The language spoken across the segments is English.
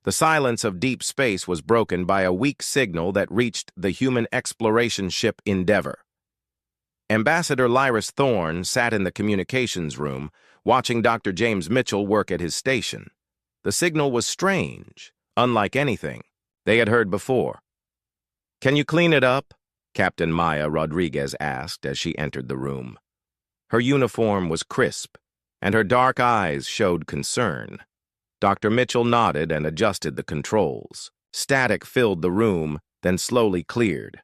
The silence of deep space was broken by a weak signal that reached the human exploration ship Endeavor. Ambassador Lyris Thorne sat in the communications room, watching Dr. James Mitchell work at his station. The signal was strange, unlike anything they had heard before. "Can you clean it up?" Captain Maya Rodriguez asked as she entered the room. Her uniform was crisp, and her dark eyes showed concern. Dr. Mitchell nodded and adjusted the controls. Static filled the room, then slowly cleared.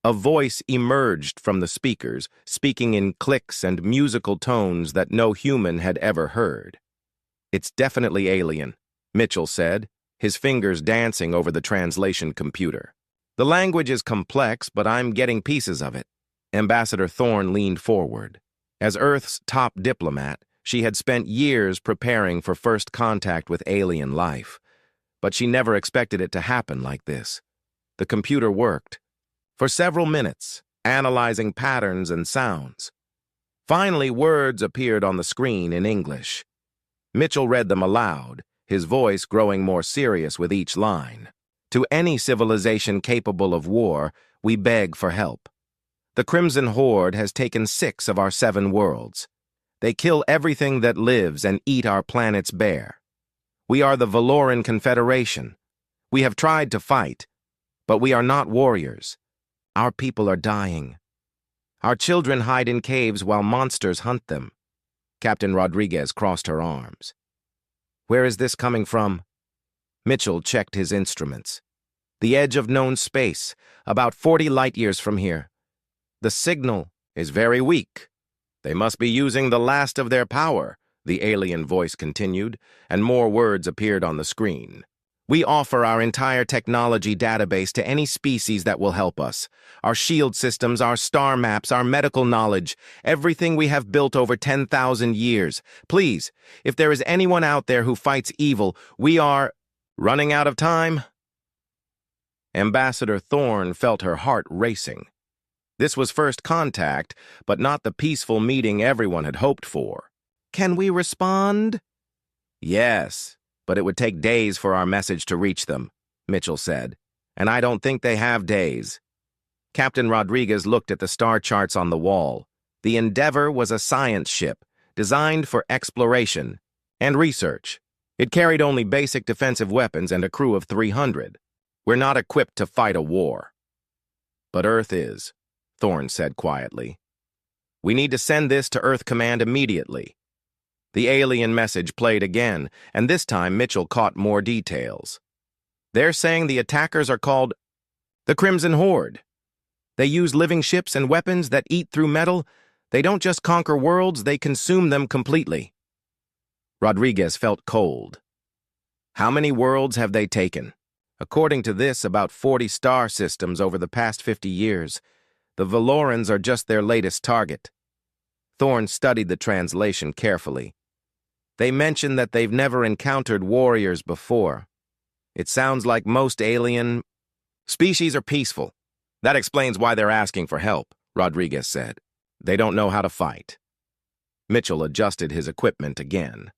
A voice emerged from the speakers, speaking in clicks and musical tones that no human had ever heard. "It's definitely alien," Mitchell said, his fingers dancing over the translation computer. "The language is complex, but I'm getting pieces of it." Ambassador Thorne leaned forward. As Earth's top diplomat, she had spent years preparing for first contact with alien life, but she never expected it to happen like this. The computer worked for several minutes, analyzing patterns and sounds. Finally, words appeared on the screen in English. Mitchell read them aloud, his voice growing more serious with each line. "To any civilization capable of war, we beg for help. The Crimson Horde has taken 6 of our 7 worlds. They kill everything that lives and eat our planets bare. We are the Valoran Confederation. We have tried to fight, but we are not warriors. Our people are dying. Our children hide in caves while monsters hunt them." Captain Rodriguez crossed her arms. "Where is this coming from?" Mitchell checked his instruments. "The edge of known space, about 40 light-years from here. The signal is very weak. They must be using the last of their power," the alien voice continued, and more words appeared on the screen. "We offer our entire technology database to any species that will help us. Our shield systems, our star maps, our medical knowledge, everything we have built over 10,000 years. Please, if there is anyone out there who fights evil, we are running out of time." Ambassador Thorne felt her heart racing. This was first contact, but not the peaceful meeting everyone had hoped for. "Can we respond?" "Yes, but it would take days for our message to reach them," Mitchell said, "and I don't think they have days." Captain Rodriguez looked at the star charts on the wall. The Endeavor was a science ship, designed for exploration and research. It carried only basic defensive weapons and a crew of 300. "We're not equipped to fight a war." "But Earth is," Thorne said quietly. "We need to send this to Earth Command immediately." The alien message played again, and this time Mitchell caught more details. "They're saying the attackers are called the Crimson Horde. They use living ships and weapons that eat through metal. They don't just conquer worlds, they consume them completely." Rodriguez felt cold. "How many worlds have they taken?" "According to this, about 40 star systems over the past 50 years. The Valorans are just their latest target." Thorne studied the translation carefully. "They mention that they've never encountered warriors before. It sounds like most alien species are peaceful. That explains why they're asking for help," Rodriguez said. "They don't know how to fight." Mitchell adjusted his equipment again.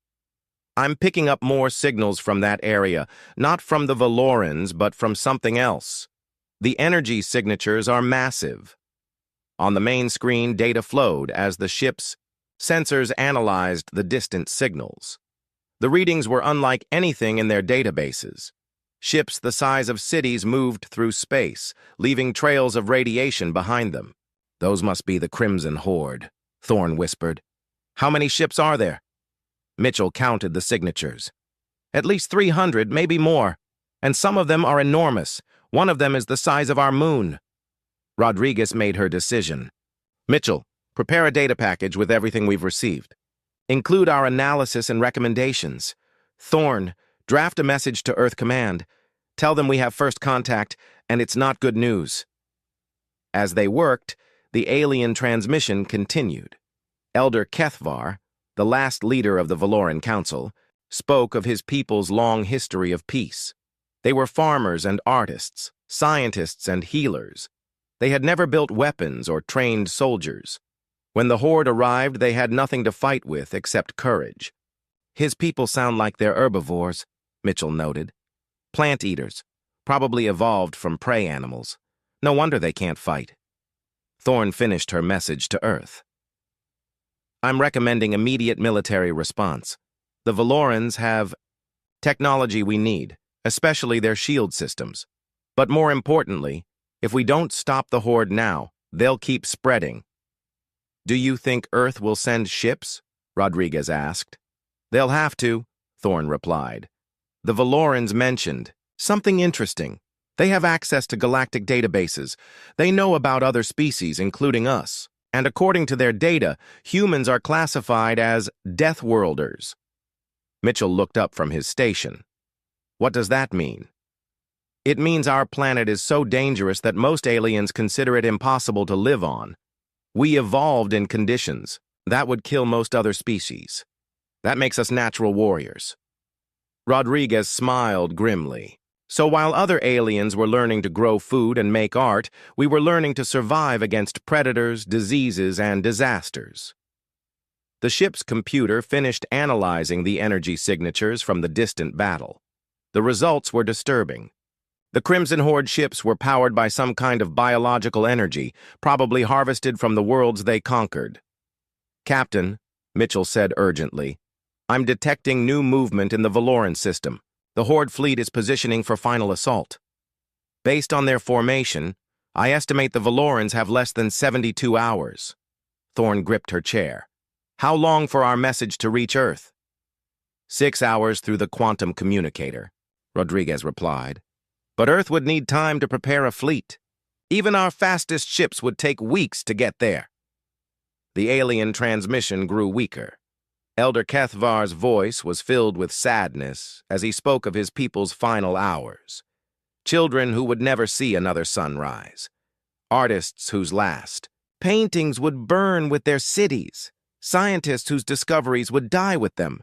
"I'm picking up more signals from that area, not from the Valorans, but from something else. The energy signatures are massive." On the main screen, data flowed as the ship's sensors analyzed the distant signals. The readings were unlike anything in their databases. Ships the size of cities moved through space, leaving trails of radiation behind them. "Those must be the Crimson Horde," Thorne whispered. "How many ships are there?" Mitchell counted the signatures. "At least 300, maybe more. And some of them are enormous. One of them is the size of our moon." Rodriguez made her decision. "Mitchell, prepare a data package with everything we've received. Include our analysis and recommendations. Thorne, draft a message to Earth Command. Tell them we have first contact, and it's not good news." As they worked, the alien transmission continued. Elder Kethvar, the last leader of the Valoran Council, spoke of his people's long history of peace. They were farmers and artists, scientists and healers. They had never built weapons or trained soldiers. When the Horde arrived, they had nothing to fight with except courage. "His people sound like they're herbivores," Mitchell noted. Plant eaters, probably evolved from prey animals. No wonder they can't fight. Thorn finished her message to Earth. I'm recommending immediate military response. The Valorans have technology we need, especially their shield systems. But more importantly, if we don't stop the Horde now, they'll keep spreading. Do you think Earth will send ships? Rodriguez asked. They'll have to, Thorn replied. The Valorans mentioned something interesting. They have access to galactic databases. They know about other species, including us. And according to their data, humans are classified as Deathworlders. Mitchell looked up from his station. What does that mean? It means our planet is so dangerous that most aliens consider it impossible to live on. We evolved in conditions that would kill most other species. That makes us natural warriors. Rodriguez smiled grimly. So while other aliens were learning to grow food and make art, we were learning to survive against predators, diseases, and disasters. The ship's computer finished analyzing the energy signatures from the distant battle. The results were disturbing. The Crimson Horde ships were powered by some kind of biological energy, probably harvested from the worlds they conquered. Captain, Mitchell said urgently, I'm detecting new movement in the Valoran system. The Horde fleet is positioning for final assault. Based on their formation, I estimate the Valorans have less than 72 hours. Thorn gripped her chair. How long for our message to reach Earth? 6 hours through the quantum communicator, Rodriguez replied. But Earth would need time to prepare a fleet. Even our fastest ships would take weeks to get there. The alien transmission grew weaker. Elder Kethvar's voice was filled with sadness as he spoke of his people's final hours. Children who would never see another sunrise. Artists whose last paintings would burn with their cities. Scientists whose discoveries would die with them.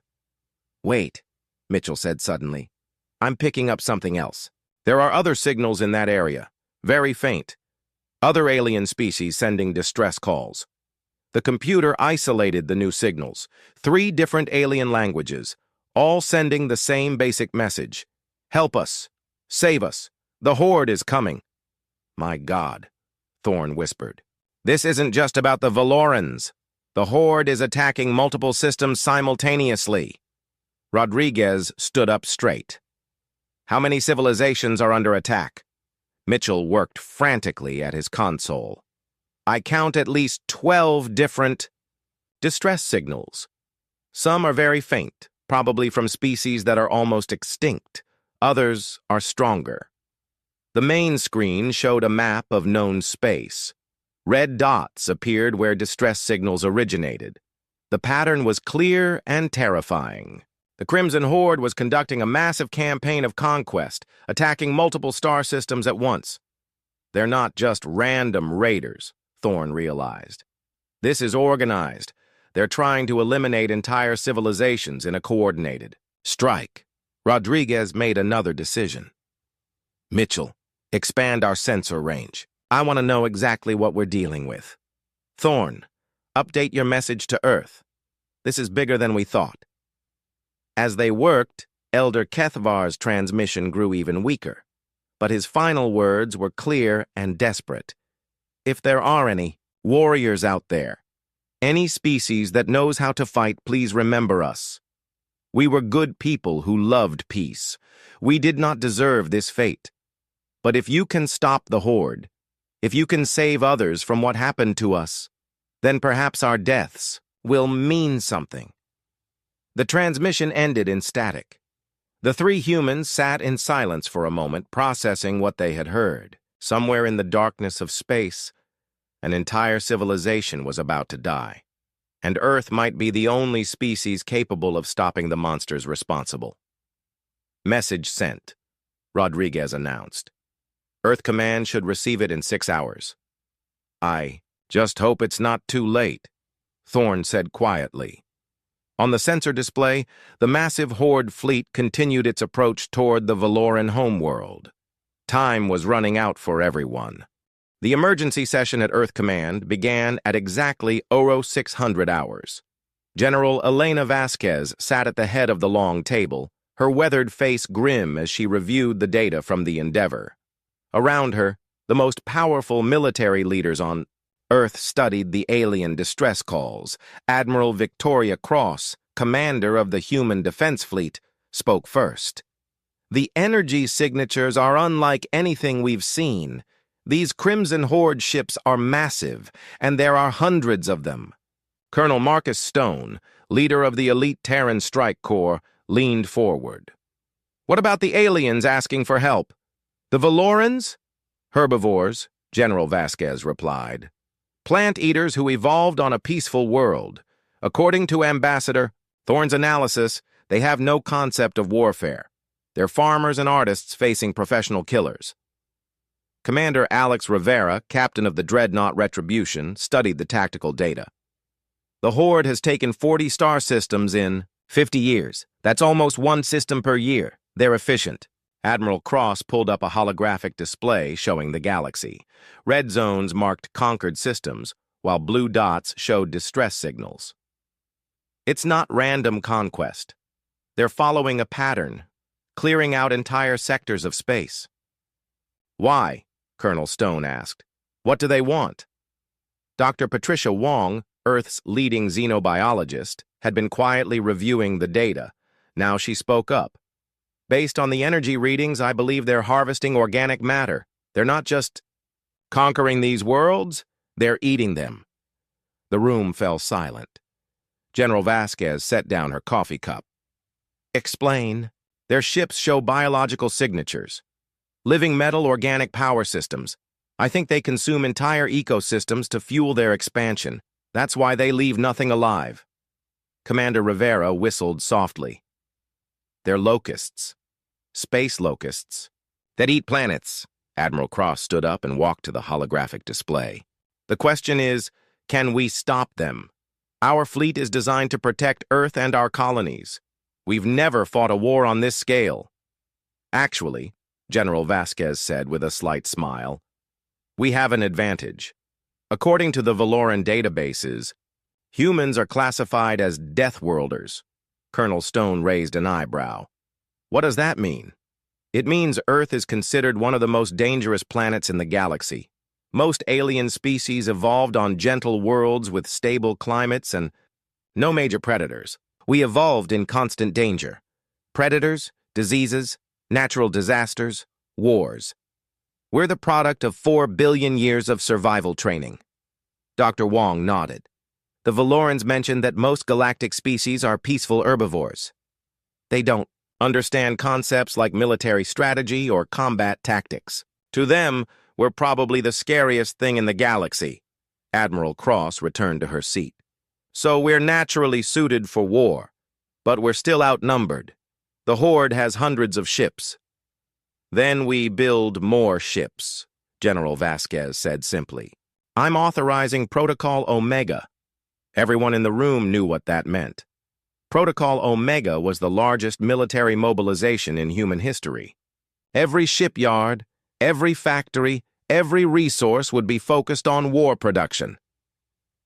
Wait, Mitchell said suddenly. I'm picking up something else. There are other signals in that area, very faint. Other alien species sending distress calls. The computer isolated the new signals, 3 different alien languages, all sending the same basic message. Help us. Save us. The Horde is coming. My God, Thorn whispered. This isn't just about the Valorans. The Horde is attacking multiple systems simultaneously. Rodriguez stood up straight. How many civilizations are under attack? Mitchell worked frantically at his console. I count at least 12 different distress signals. Some are very faint, probably from species that are almost extinct. Others are stronger. The main screen showed a map of known space. Red dots appeared where distress signals originated. The pattern was clear and terrifying. The Crimson Horde was conducting a massive campaign of conquest, attacking multiple star systems at once. They're not just random raiders, Thorn realized. This is organized. They're trying to eliminate entire civilizations in a coordinated strike. Rodriguez made another decision. Mitchell, expand our sensor range. I want to know exactly what we're dealing with. Thorn, update your message to Earth. This is bigger than we thought. As they worked, Elder Kethvar's transmission grew even weaker, but his final words were clear and desperate. If there are any warriors out there, any species that knows how to fight, please remember us. We were good people who loved peace. We did not deserve this fate. But if you can stop the Horde, if you can save others from what happened to us, then perhaps our deaths will mean something. The transmission ended in static. The 3 humans sat in silence for a moment, processing what they had heard. Somewhere in the darkness of space, an entire civilization was about to die, and Earth might be the only species capable of stopping the monsters responsible. Message sent, Rodriguez announced. Earth Command should receive it in 6 hours. I just hope it's not too late, Thorn said quietly. On the sensor display, the massive Horde fleet continued its approach toward the Valoran homeworld. Time was running out for everyone. The emergency session at Earth Command began at exactly 0600 hours. General Elena Vasquez sat at the head of the long table, her weathered face grim as she reviewed the data from the Endeavor. Around her, the most powerful military leaders on Earth studied the alien distress calls. Admiral Victoria Cross, commander of the Human Defense Fleet, spoke first. "The energy signatures are unlike anything we've seen. These Crimson Horde ships are massive, and there are hundreds of them." Colonel Marcus Stone, leader of the elite Terran Strike Corps, leaned forward. "What about the aliens asking for help?" "The Valorans?" "Herbivores," General Vasquez replied. "Plant-eaters who evolved on a peaceful world. According to Ambassador Thorne's analysis, they have no concept of warfare. They're farmers and artists facing professional killers." Commander Alex Rivera, captain of the Dreadnought Retribution, studied the tactical data. "The Horde has taken 40 star systems in 50 years. That's almost one system per year. They're efficient." Admiral Cross pulled up a holographic display showing the galaxy. Red zones marked conquered systems, while blue dots showed distress signals. "It's not random conquest. They're following a pattern, clearing out entire sectors of space." "Why?" Colonel Stone asked. "What do they want?" Dr. Patricia Wong, Earth's leading xenobiologist, had been quietly reviewing the data. Now she spoke up. "Based on the energy readings, I believe they're harvesting organic matter. They're not just conquering these worlds, they're eating them." The room fell silent. General Vasquez set down her coffee cup. "Explain." "Their ships show biological signatures. Living metal organic power systems. I think they consume entire ecosystems to fuel their expansion. That's why they leave nothing alive." Commander Rivera whistled softly. "They're locusts. Space locusts. That eat planets." Admiral Cross stood up and walked to the holographic display. "The question is, can we stop them? Our fleet is designed to protect Earth and our colonies. We've never fought a war on this scale." "Actually," General Vasquez said with a slight smile, "we have an advantage. According to the Valoran databases, humans are classified as Deathworlders." Colonel Stone raised an eyebrow. "What does that mean?" "It means Earth is considered one of the most dangerous planets in the galaxy. Most alien species evolved on gentle worlds with stable climates and no major predators. We evolved in constant danger. Predators, diseases, natural disasters, wars. We're the product of 4 billion years of survival training." Dr. Wong nodded. "The Valorans mentioned that most galactic species are peaceful herbivores. They don't understand concepts like military strategy or combat tactics. To them, we're probably the scariest thing in the galaxy." Admiral Cross returned to her seat. "So we're naturally suited for war, but we're still outnumbered. The Horde has hundreds of ships." "Then we build more ships," General Vasquez said simply. "I'm authorizing Protocol Omega." Everyone in the room knew what that meant. Protocol Omega was the largest military mobilization in human history. Every shipyard, every factory, every resource would be focused on war production.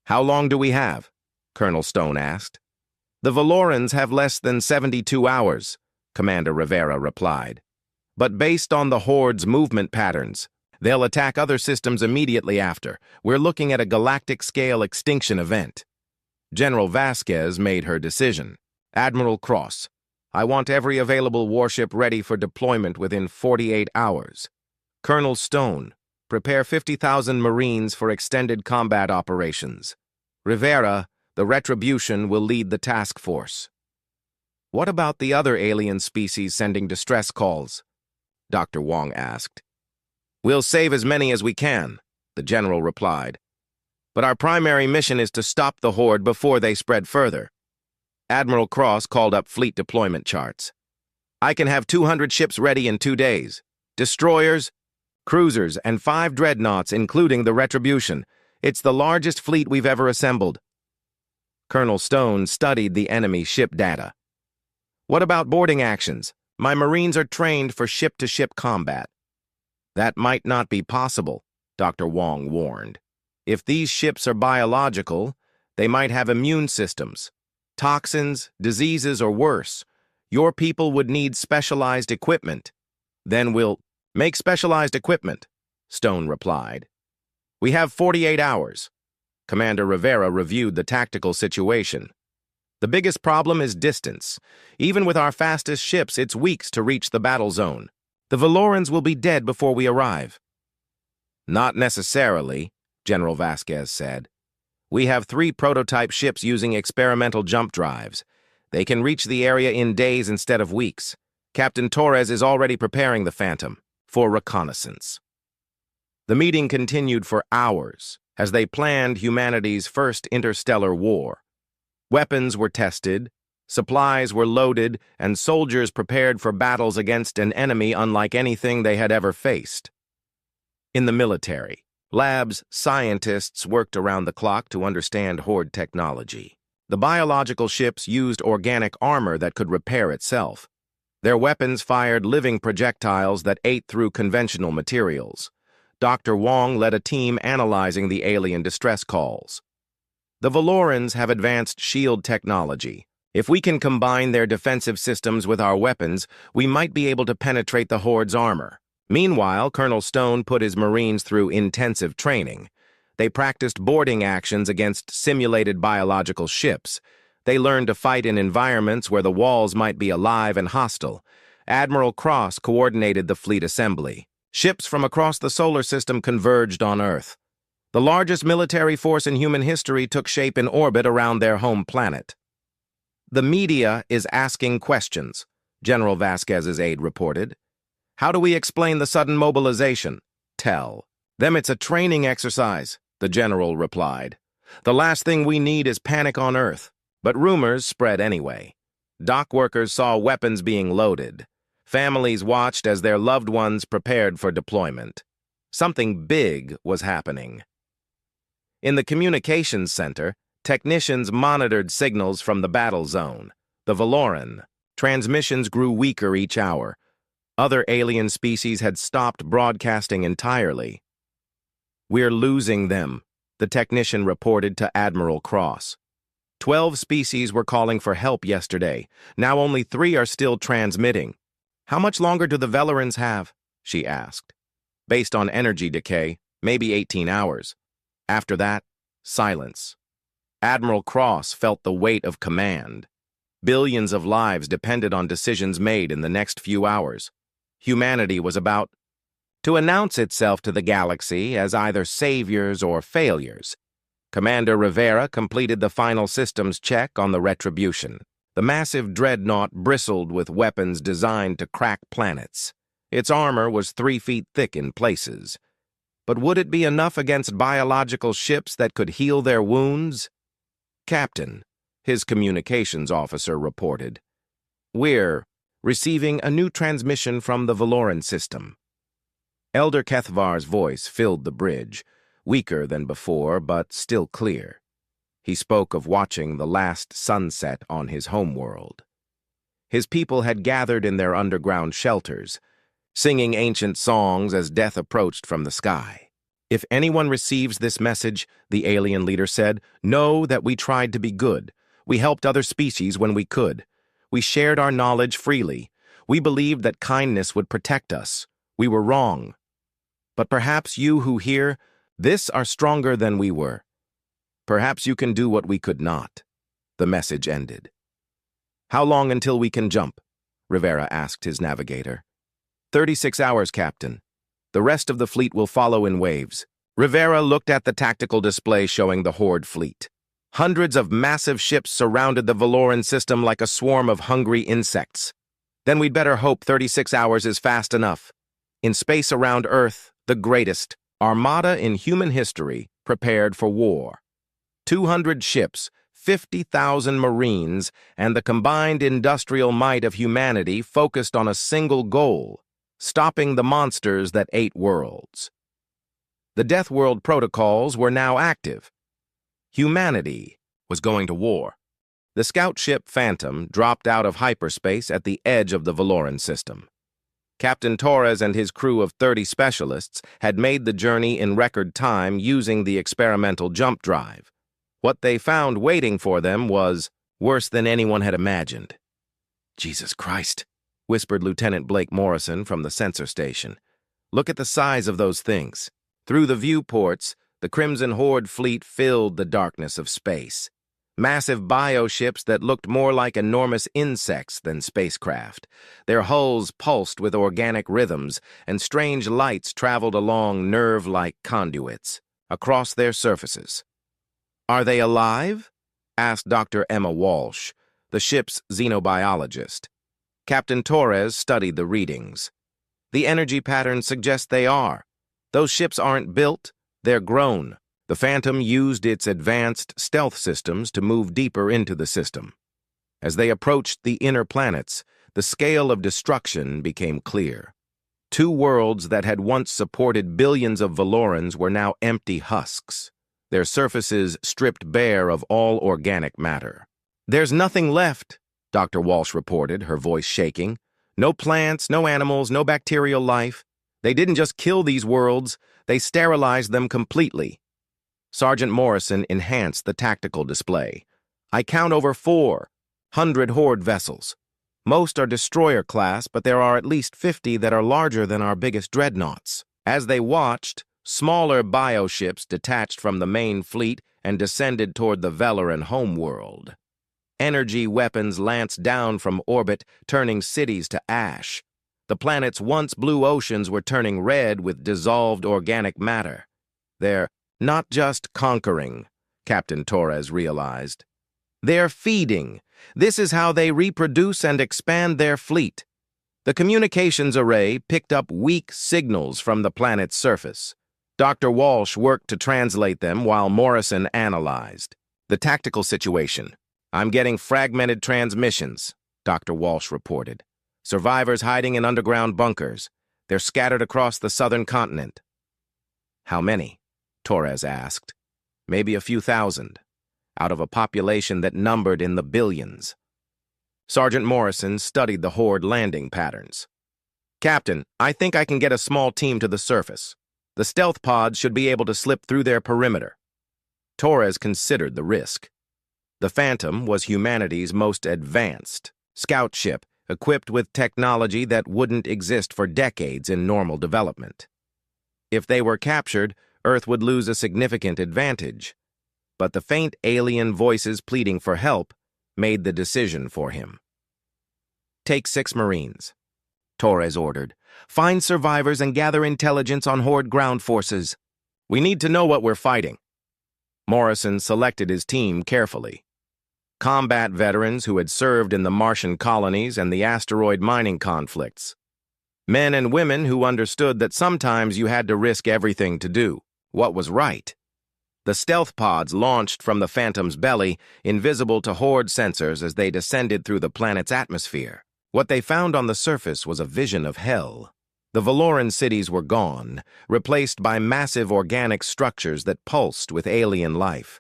"How long do we have?" Colonel Stone asked. "The Valorans have less than 72 hours, Commander Rivera replied. "But based on the Horde's movement patterns, they'll attack other systems immediately after. We're looking at a galactic-scale extinction event." General Vasquez made her decision. "Admiral Cross, I want every available warship ready for deployment within 48 hours. Colonel Stone, prepare 50,000 Marines for extended combat operations. Rivera, the Retribution, will lead the task force." "What about the other alien species sending distress calls?" Dr. Wong asked. "We'll save as many as we can," the general replied. "But our primary mission is to stop the Horde before they spread further." Admiral Cross called up fleet deployment charts. "I can have 200 ships ready in 2 days. Destroyers, cruisers, and 5 dreadnoughts, including the Retribution. It's the largest fleet we've ever assembled." Colonel Stone studied the enemy ship data. "What about boarding actions? My Marines are trained for ship-to-ship combat." "That might not be possible," Dr. Wong warned. "If these ships are biological, they might have immune systems. Toxins, diseases, or worse. Your people would need specialized equipment. Then we'll make specialized equipment, Stone replied. We have 48 hours. Commander Rivera reviewed the tactical situation. The biggest problem is distance. Even with our fastest ships, it's weeks to reach the battle zone. The Valorans will be dead before we arrive. Not necessarily, General Vasquez said. We have 3 prototype ships using experimental jump drives. They can reach the area in days instead of weeks. Captain Torres is already preparing the Phantom for reconnaissance. The meeting continued for hours as they planned humanity's first interstellar war. Weapons were tested, supplies were loaded, and soldiers prepared for battles against an enemy unlike anything they had ever faced. In the military, labs, scientists worked around the clock to understand Horde technology. The biological ships used organic armor that could repair itself. Their weapons fired living projectiles that ate through conventional materials. Dr. Wong led a team analyzing the alien distress calls. The Valorans have advanced shield technology. If we can combine their defensive systems with our weapons, we might be able to penetrate the Horde's armor. Meanwhile, Colonel Stone put his Marines through intensive training. They practiced boarding actions against simulated biological ships. They learned to fight in environments where the walls might be alive and hostile. Admiral Cross coordinated the fleet assembly. Ships from across the solar system converged on Earth. The largest military force in human history took shape in orbit around their home planet. The media is asking questions, General Vasquez's aide reported. How do we explain the sudden mobilization? Tell them it's a training exercise, the general replied. The last thing we need is panic on Earth. But rumors spread anyway. Dock workers saw weapons being loaded. Families watched as their loved ones prepared for deployment. Something big was happening. In the communications center, technicians monitored signals from the battle zone. The Valoran. Transmissions grew weaker each hour. Other alien species had stopped broadcasting entirely. We're losing them, the technician reported to Admiral Cross. 12 species were calling for help yesterday. Now only 3 are still transmitting. How much longer do the Valorans have? She asked. Based on energy decay, maybe 18 hours. After that, silence. Admiral Cross felt the weight of command. Billions of lives depended on decisions made in the next few hours. Humanity was about to announce itself to the galaxy as either saviors or failures. Commander Rivera completed the final systems check on the Retribution. The massive dreadnought bristled with weapons designed to crack planets. Its armor was 3 feet thick in places. But would it be enough against biological ships that could heal their wounds? Captain, his communications officer reported. We're receiving a new transmission from the Valoran system. Elder Kethvar's voice filled the bridge. Weaker than before, but still clear. He spoke of watching the last sunset on his homeworld. His people had gathered in their underground shelters, singing ancient songs as death approached from the sky. If anyone receives this message, the alien leader said, know that we tried to be good. We helped other species when we could. We shared our knowledge freely. We believed that kindness would protect us. We were wrong. But perhaps you who hear this are stronger than we were. Perhaps you can do what we could not. The message ended. How long until we can jump? Rivera asked his navigator. 36 hours, Captain. The rest of the fleet will follow in waves. Rivera looked at the tactical display showing the Horde fleet. Hundreds of massive ships surrounded the Valoran system like a swarm of hungry insects. Then we'd better hope 36 hours is fast enough. In space around Earth, the greatest armada in human history prepared for war. 200 ships, 50,000 Marines, and the combined industrial might of humanity focused on a single goal, stopping the monsters that ate worlds. The Deathworld protocols were now active. Humanity was going to war. The scout ship Phantom dropped out of hyperspace at the edge of the Valoran system. Captain Torres and his crew of 30 specialists had made the journey in record time using the experimental jump drive. What they found waiting for them was worse than anyone had imagined. Jesus Christ, whispered Lieutenant Blake Morrison from the sensor station. Look at the size of those things. Through the viewports, the Crimson Horde fleet filled the darkness of space. Massive bioships that looked more like enormous insects than spacecraft. Their hulls pulsed with organic rhythms, and strange lights traveled along nerve-like conduits across their surfaces. "Are they alive?" asked Dr. Emma Walsh, the ship's xenobiologist. Captain Torres studied the readings. "The energy patterns suggest they are. Those ships aren't built, they're grown." The Phantom used its advanced stealth systems to move deeper into the system. As they approached the inner planets, the scale of destruction became clear. 2 worlds that had once supported billions of Valorans were now empty husks, their surfaces stripped bare of all organic matter. "There's nothing left," Dr. Walsh reported, her voice shaking. "No plants, no animals, no bacterial life. They didn't just kill these worlds, they sterilized them completely." Sergeant Morrison enhanced the tactical display. "I count over 400 Horde vessels. Most are destroyer class, but there are at least 50 that are larger than our biggest dreadnoughts." As they watched, smaller bioships detached from the main fleet and descended toward the Valoran homeworld. Energy weapons lanced down from orbit, turning cities to ash. The planet's once blue oceans were turning red with dissolved organic matter. They're not just conquering, Captain Torres realized. They're feeding. This is how they reproduce and expand their fleet. The communications array picked up weak signals from the planet's surface. Dr. Walsh worked to translate them while Morrison analyzed. "The tactical situation. I'm getting fragmented transmissions," Dr. Walsh reported. "Survivors hiding in underground bunkers. They're scattered across the southern continent." "How many?" Torres asked. "Maybe a few thousand, out of a population that numbered in the billions." Sergeant Morrison studied the Horde landing patterns. "Captain, I think I can get a small team to the surface. The stealth pods should be able to slip through their perimeter." Torres considered the risk. The Phantom was humanity's most advanced scout ship, equipped with technology that wouldn't exist for decades in normal development. If they were captured, Earth would lose a significant advantage. But the faint alien voices pleading for help made the decision for him. "Take 6 Marines," Torres ordered. "Find survivors and gather intelligence on Horde ground forces. We need to know what we're fighting." Morrison selected his team carefully. Combat veterans who had served in the Martian colonies and the asteroid mining conflicts. Men and women who understood that sometimes you had to risk everything to do what was right. The stealth pods launched from the Phantom's belly, invisible to Horde sensors as they descended through the planet's atmosphere. What they found on the surface was a vision of hell. The Valoran cities were gone, replaced by massive organic structures that pulsed with alien life.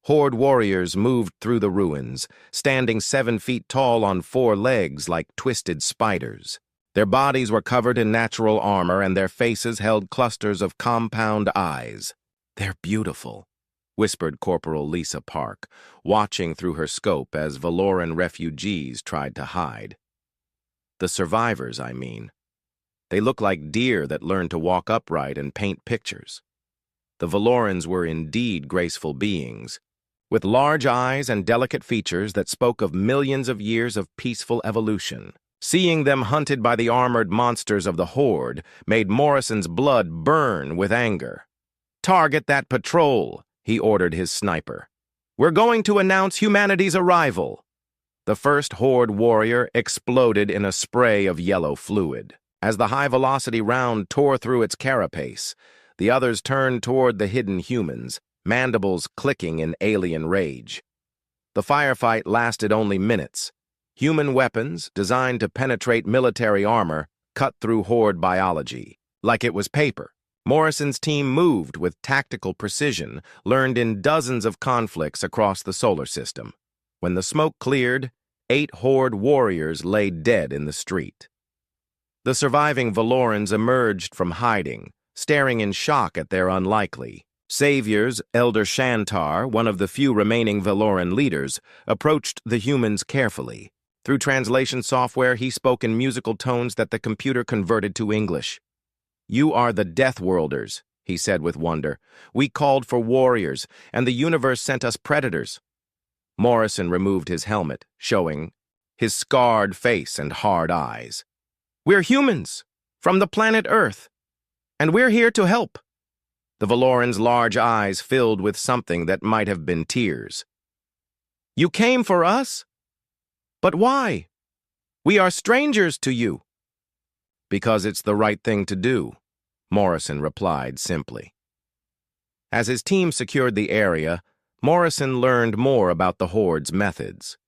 Horde warriors moved through the ruins, standing 7 feet tall on 4 legs like twisted spiders. Their bodies were covered in natural armor, and their faces held clusters of compound eyes. "They're beautiful," whispered Corporal Lisa Park, watching through her scope as Valoran refugees tried to hide. "The survivors, I mean. They look like deer that learned to walk upright and paint pictures." The Valorans were indeed graceful beings, with large eyes and delicate features that spoke of millions of years of peaceful evolution. Seeing them hunted by the armored monsters of the Horde made Morrison's blood burn with anger. "Target that patrol," he ordered his sniper. "We're going to announce humanity's arrival." The first Horde warrior exploded in a spray of yellow fluid. As the high-velocity round tore through its carapace, the others turned toward the hidden humans, mandibles clicking in alien rage. The firefight lasted only minutes. Human weapons, designed to penetrate military armor, cut through Horde biology. Like it was paper, Morrison's team moved with tactical precision, learned in dozens of conflicts across the solar system. When the smoke cleared, 8 Horde warriors lay dead in the street. The surviving Valorans emerged from hiding, staring in shock at their unlikely saviors. Elder Shantar, one of the few remaining Valoran leaders, approached the humans carefully. Through translation software, he spoke in musical tones that the computer converted to English. "You are the Deathworlders," he said with wonder. "We called for warriors, and the universe sent us predators." Morrison removed his helmet, showing his scarred face and hard eyes. "We're humans, from the planet Earth, and we're here to help." The Valoran's large eyes filled with something that might have been tears. "You came for us? But why? We are strangers to you." "Because it's the right thing to do," Morrison replied simply. As his team secured the area, Morrison learned more about the Horde's methods.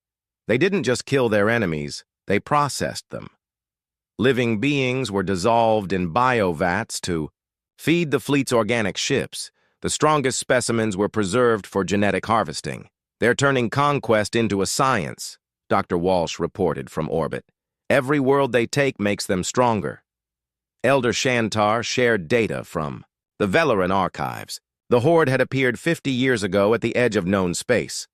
They didn't just kill their enemies, they processed them. Living beings were dissolved in biovats to feed the fleet's organic ships. The strongest specimens were preserved for genetic harvesting. "They're turning conquest into a science," Dr. Walsh reported from orbit. "Every world they take makes them stronger." Elder Shantar shared data from the Valoran archives. The Horde had appeared 50 years ago at the edge of known space.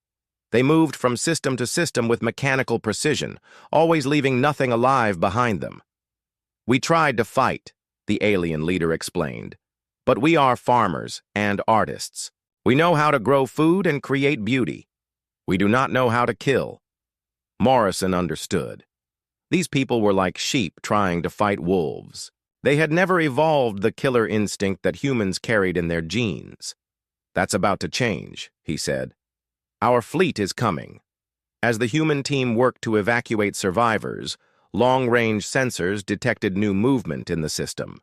They moved from system to system with mechanical precision, always leaving nothing alive behind them. "We tried to fight," the alien leader explained. "But we are farmers and artists. We know how to grow food and create beauty. We do not know how to kill." Morrison understood. These people were like sheep trying to fight wolves. They had never evolved the killer instinct that humans carried in their genes. "That's about to change," he said. "Our fleet is coming." As the human team worked to evacuate survivors, long-range sensors detected new movement in the system.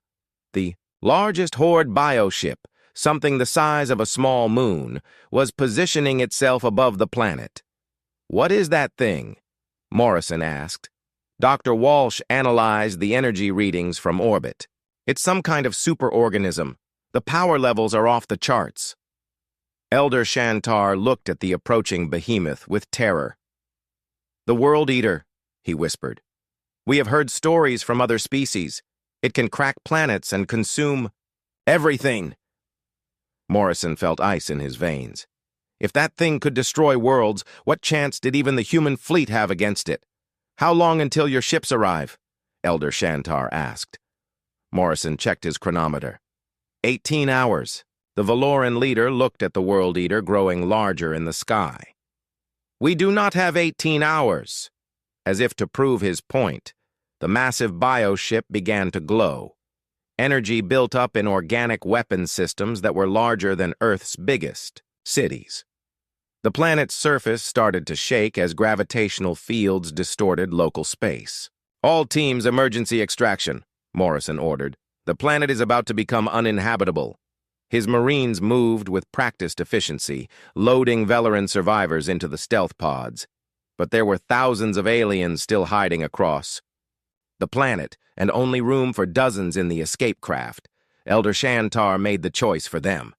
The largest Horde bioship, something the size of a small moon, was positioning itself above the planet. "What is that thing?" Morrison asked. Dr. Walsh analyzed the energy readings from orbit. "It's some kind of superorganism. The power levels are off the charts." Elder Shantar looked at the approaching behemoth with terror. "The World Eater," he whispered. "We have heard stories from other species. It can crack planets and consume everything." Morrison felt ice in his veins. If that thing could destroy worlds, what chance did even the human fleet have against it? "How long until your ships arrive?" Elder Shantar asked. Morrison checked his chronometer. 18 hours. The Valoran leader looked at the World Eater growing larger in the sky. "We do not have 18 hours. As if to prove his point, the massive bioship began to glow. Energy built up in organic weapon systems that were larger than Earth's biggest cities. The planet's surface started to shake as gravitational fields distorted local space. "All teams, emergency extraction," Morrison ordered. "The planet is about to become uninhabitable." His Marines moved with practiced efficiency, loading Valoran survivors into the stealth pods. But there were thousands of aliens still hiding across the planet, and only room for dozens in the escape craft. Elder Shantar made the choice for them.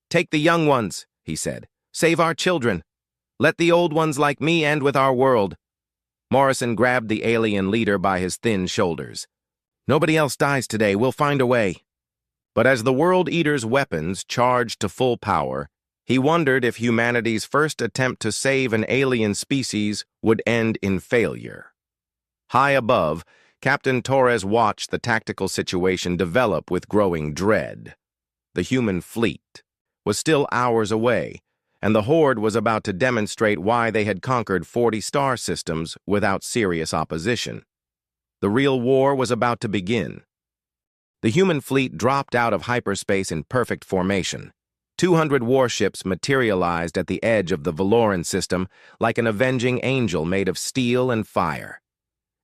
"Take the young ones," he said. "Save our children. Let the old ones like me end with our world." Morrison grabbed the alien leader by his thin shoulders. "Nobody else dies today. We'll find a way." But as the World Eater's weapons charged to full power, he wondered if humanity's first attempt to save an alien species would end in failure. High above, Captain Torres watched the tactical situation develop with growing dread. The human fleet was still hours away, and the Horde was about to demonstrate why they had conquered 40 star systems without serious opposition. The real war was about to begin. The human fleet dropped out of hyperspace in perfect formation. 200 warships materialized at the edge of the Valoran system like an avenging angel made of steel and fire.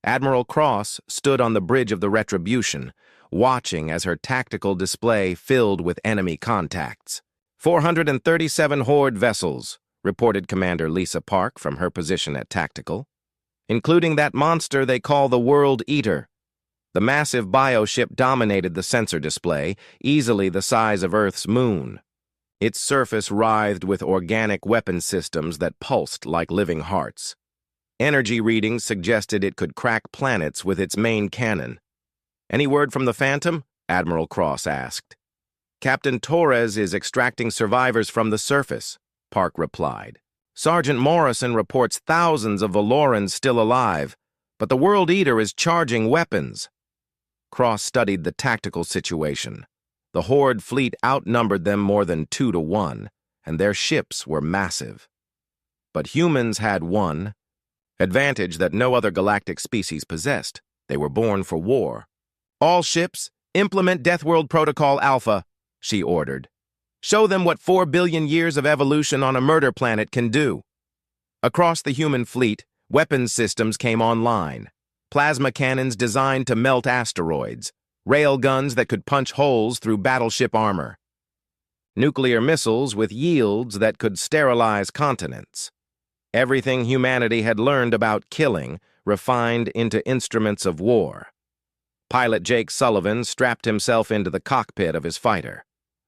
Admiral Cross stood on the bridge of the Retribution, watching as her tactical display filled with enemy contacts. 437 Horde vessels, reported Commander Lisa Park from her position at Tactical, including that monster they call the World Eater. The massive bioship dominated the sensor display, easily the size of Earth's moon. Its surface writhed with organic weapon systems that pulsed like living hearts. Energy readings suggested it could crack planets with its main cannon. "Any word from the Phantom?" Admiral Cross asked. "Captain Torres is extracting survivors from the surface," Park replied. "Sergeant Morrison reports thousands of Valorans still alive, But the World Eater is charging weapons. Cross studied the tactical situation. The Horde fleet outnumbered them more than 2 to 1, and their ships were massive. But humans had one advantage that no other galactic species possessed. They were born for war. All ships, implement Deathworld Protocol Alpha, she ordered. Show them what 4 billion years of evolution on a murder planet can do. Across the human fleet, weapons systems came online. Plasma cannons designed to melt asteroids. Rail guns that could punch holes through battleship armor. Nuclear missiles with yields that could sterilize continents. Everything humanity had learned about killing refined into instruments of war. Pilot Jake Sullivan strapped himself into the cockpit of his fighter.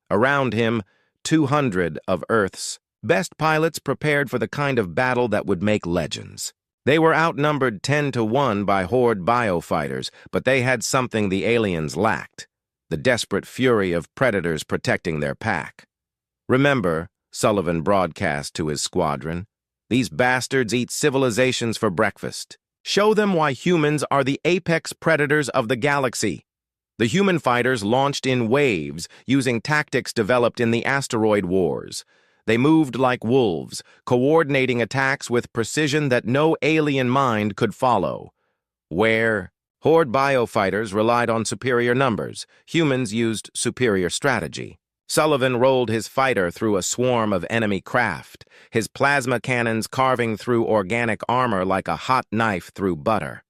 Around him, 200 of Earth's best pilots prepared for the kind of battle that would make legends. They were outnumbered 10 to 1 by Horde biofighters, but they had something the aliens lacked: the desperate fury of predators protecting their pack. Remember, Sullivan broadcast to his squadron, these bastards eat civilizations for breakfast. Show them why humans are the apex predators of the galaxy. The human fighters launched in waves using tactics developed in the asteroid wars. They moved like wolves, coordinating attacks with precision that no alien mind could follow. Where Horde biofighters relied on superior numbers, humans used superior strategy. Sullivan rolled his fighter through a swarm of enemy craft, his plasma cannons carving through organic armor like a hot knife through butter.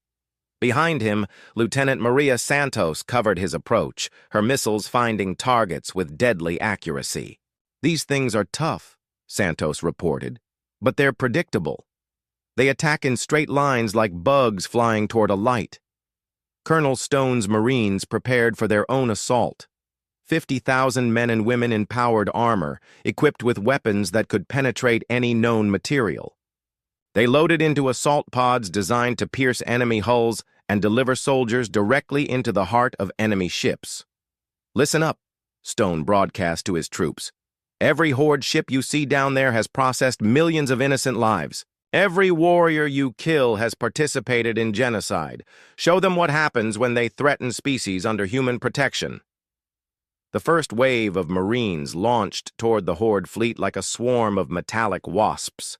Behind him, Lieutenant Maria Santos covered his approach, her missiles finding targets with deadly accuracy. "These things are tough," Santos reported, "but they're predictable. They attack in straight lines like bugs flying toward a light." Colonel Stone's Marines prepared for their own assault. 50,000 men and women in powered armor, equipped with weapons that could penetrate any known material. They loaded into assault pods designed to pierce enemy hulls and deliver soldiers directly into the heart of enemy ships. "Listen up," Stone broadcast to his troops. "Every Horde ship you see down there has processed millions of innocent lives. Every warrior you kill has participated in genocide. Show them what happens when they threaten species under human protection." The first wave of Marines launched toward the Horde fleet like a swarm of metallic wasps.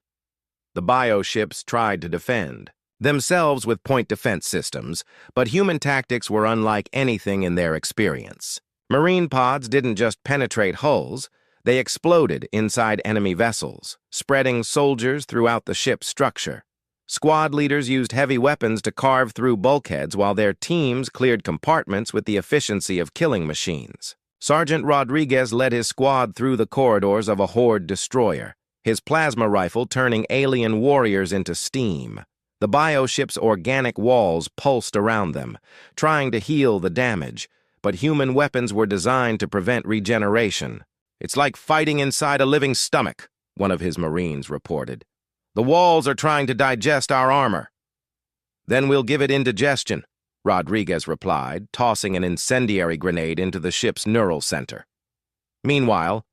The bioships tried to defend, themselves with point defense systems, but human tactics were unlike anything in their experience. Marine pods didn't just penetrate hulls, they exploded inside enemy vessels, spreading soldiers throughout the ship's structure. Squad leaders used heavy weapons to carve through bulkheads while their teams cleared compartments with the efficiency of killing machines. Sergeant Rodriguez led his squad through the corridors of a Horde destroyer, his plasma rifle turning alien warriors into steam. The bioship's organic walls pulsed around them, trying to heal the damage, but human weapons were designed to prevent regeneration. "It's like fighting inside a living stomach," one of his Marines reported. "The walls are trying to digest our armor." "Then we'll give it indigestion," Rodriguez replied, tossing an incendiary grenade into the ship's neural center. Meanwhile,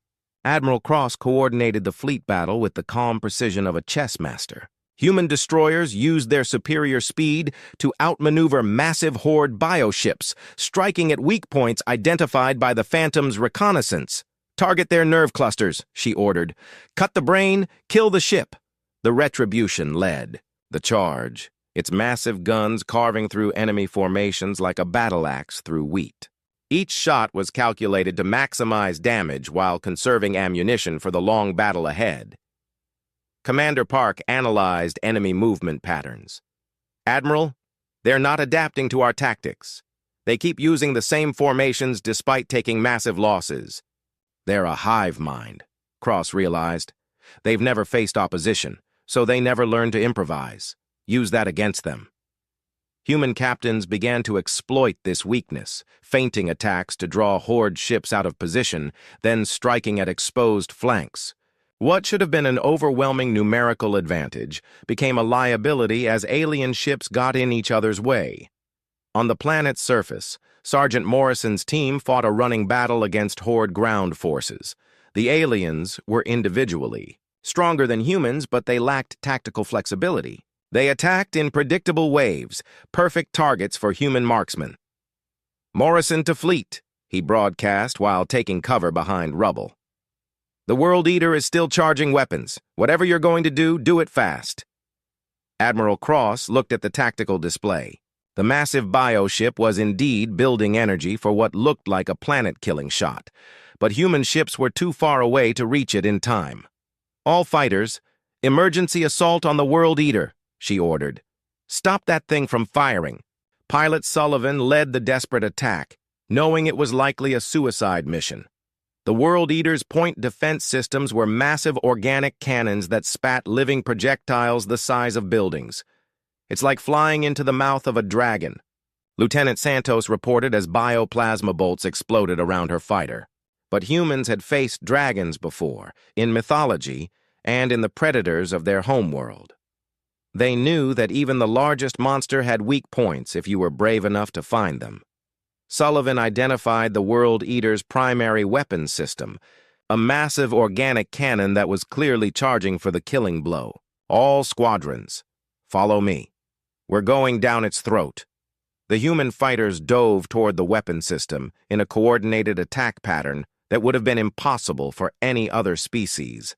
Admiral Cross coordinated the fleet battle with the calm precision of a chess master. Human destroyers used their superior speed to outmaneuver massive Horde bioships, striking at weak points identified by the Phantom's reconnaissance. "Target their nerve clusters," she ordered. "Cut the brain, kill the ship." The Retribution led the charge, its massive guns carving through enemy formations like a battle axe through wheat. Each shot was calculated to maximize damage while conserving ammunition for the long battle ahead. Commander Park analyzed enemy movement patterns. "Admiral, they're not adapting to our tactics. They keep using the same formations despite taking massive losses." "They're a hive mind," Cross realized. "They've never faced opposition, so they never learned to improvise. Use that against them." Human captains began to exploit this weakness, feinting attacks to draw Horde ships out of position, then striking at exposed flanks. What should have been an overwhelming numerical advantage became a liability as alien ships got in each other's way. On the planet's surface, Sergeant Morrison's team fought a running battle against Horde ground forces. The aliens were individually stronger than humans, but they lacked tactical flexibility. They attacked in predictable waves, perfect targets for human marksmen. "Morrison to fleet," he broadcast while taking cover behind rubble. "The World Eater is still charging weapons. Whatever you're going to do it fast." Admiral Cross looked at the tactical display. The massive bioship was indeed building energy for what looked like a planet-killing shot, but human ships were too far away to reach it in time. "All fighters, emergency assault on the World Eater," she ordered. "Stop that thing from firing." Pilot Sullivan led the desperate attack, knowing it was likely a suicide mission. The World Eater's point defense systems were massive organic cannons that spat living projectiles the size of buildings. "It's like flying into the mouth of a dragon," Lieutenant Santos reported as bioplasma bolts exploded around her fighter. But humans had faced dragons before, in mythology and in the predators of their homeworld. They knew that even the largest monster had weak points if you were brave enough to find them. Sullivan identified the World Eater's primary weapon system, a massive organic cannon that was clearly charging for the killing blow. "All squadrons, follow me. We're going down its throat." The human fighters dove toward the weapon system in a coordinated attack pattern that would have been impossible for any other species.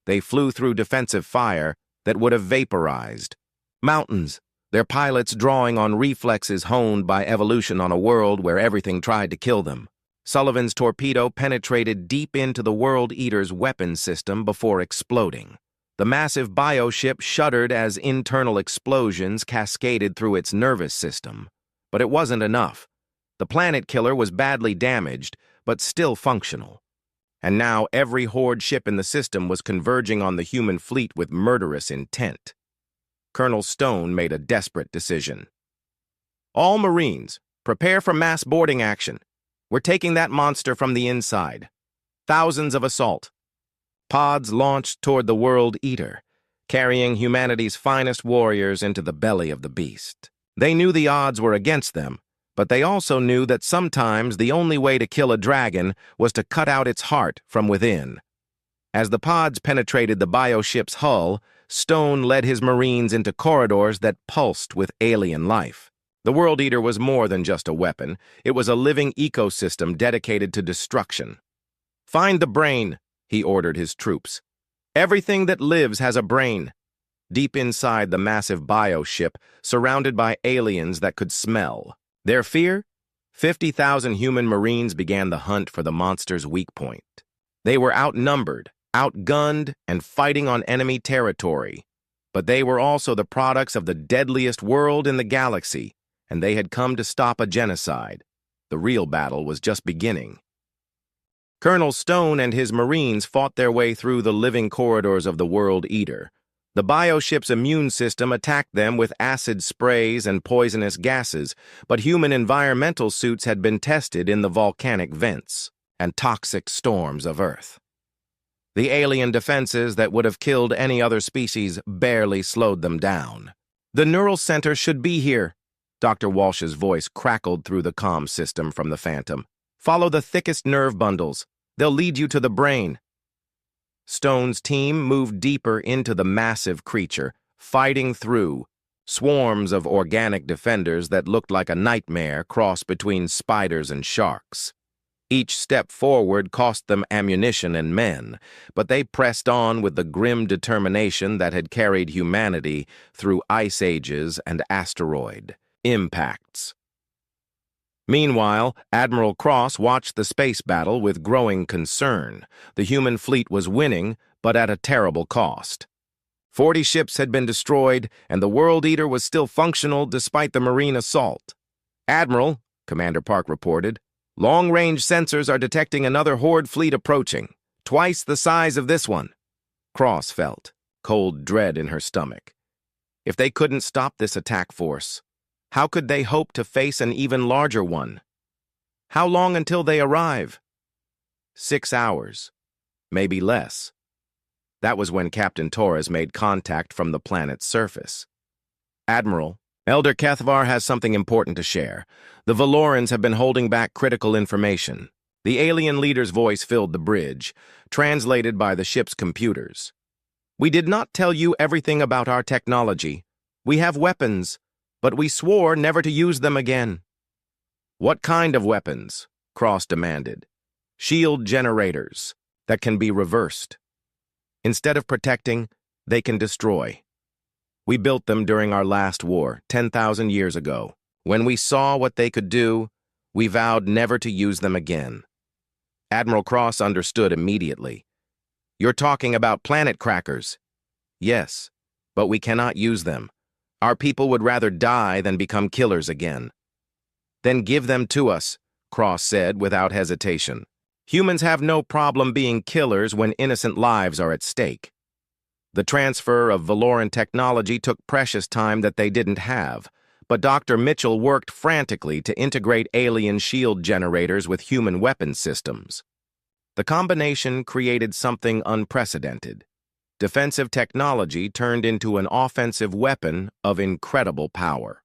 They flew through defensive fire that would have vaporized mountains, their pilots drawing on reflexes honed by evolution on a world where everything tried to kill them. Sullivan's torpedo penetrated deep into the World Eater's weapon system before exploding. The massive bioship shuddered as internal explosions cascaded through its nervous system. But it wasn't enough. The planet killer was badly damaged, but still functional. And now every Horde ship in the system was converging on the human fleet with murderous intent. Colonel Stone made a desperate decision. "All Marines, prepare for mass boarding action. We're taking that monster from the inside. Thousands of assault." Pods launched toward the World Eater, carrying humanity's finest warriors into the belly of the beast. They knew the odds were against them, but they also knew that sometimes the only way to kill a dragon was to cut out its heart from within. As the pods penetrated the bioship's hull, Stone led his Marines into corridors that pulsed with alien life. The World Eater was more than just a weapon. It was a living ecosystem dedicated to destruction. "Find the brain," he ordered his troops. "Everything that lives has a brain." Deep inside the massive bioship, surrounded by aliens that could smell. Their fear? 50,000 human Marines began the hunt for the monster's weak point. They were outnumbered, outgunned, and fighting on enemy territory. But they were also the products of the deadliest world in the galaxy, and they had come to stop a genocide. The real battle was just beginning. Colonel Stone and his Marines fought their way through the living corridors of the World Eater. The bioship's immune system attacked them with acid sprays and poisonous gases, but human environmental suits had been tested in the volcanic vents and toxic storms of Earth. The alien defenses that would have killed any other species barely slowed them down. "The neural center should be here," Dr. Walsh's voice crackled through the comm system from the Phantom. "Follow the thickest nerve bundles. They'll lead you to the brain." Stone's team moved deeper into the massive creature, fighting through swarms of organic defenders that looked like a nightmare crossed between spiders and sharks. Each step forward cost them ammunition and men, but they pressed on with the grim determination that had carried humanity through ice ages and asteroid impacts. Meanwhile, Admiral Cross watched the space battle with growing concern. The human fleet was winning, but at a terrible cost. 40 ships had been destroyed, and the World Eater was still functional despite the Marine assault. "Admiral," Commander Park reported, "long-range sensors are detecting another Horde fleet approaching, twice the size of this one." Cross felt cold dread in her stomach. If they couldn't stop this attack force, how could they hope to face an even larger one? How long until they arrive? 6 hours, maybe less. That was when Captain Torres made contact from the planet's surface. "Admiral, Elder Kethvar has something important to share. The Valorans have been holding back critical information." The alien leader's voice filled the bridge, translated by the ship's computers. "We did not tell you everything about our technology. We have weapons, but we swore never to use them again. What kind of weapons? Cross demanded. Shield generators that can be reversed. Instead of protecting, they can destroy. We built them during our last war, 10,000 years ago. When we saw what they could do, we vowed never to use them again. Admiral Cross understood immediately. You're talking about planet crackers. Yes, but we cannot use them. Our people would rather die than become killers again. Then give them to us, Cross said without hesitation. Humans have no problem being killers when innocent lives are at stake. The transfer of Valoran technology took precious time that they didn't have, but Dr. Mitchell worked frantically to integrate alien shield generators with human weapon systems. The combination created something unprecedented. Defensive technology turned into an offensive weapon of incredible power.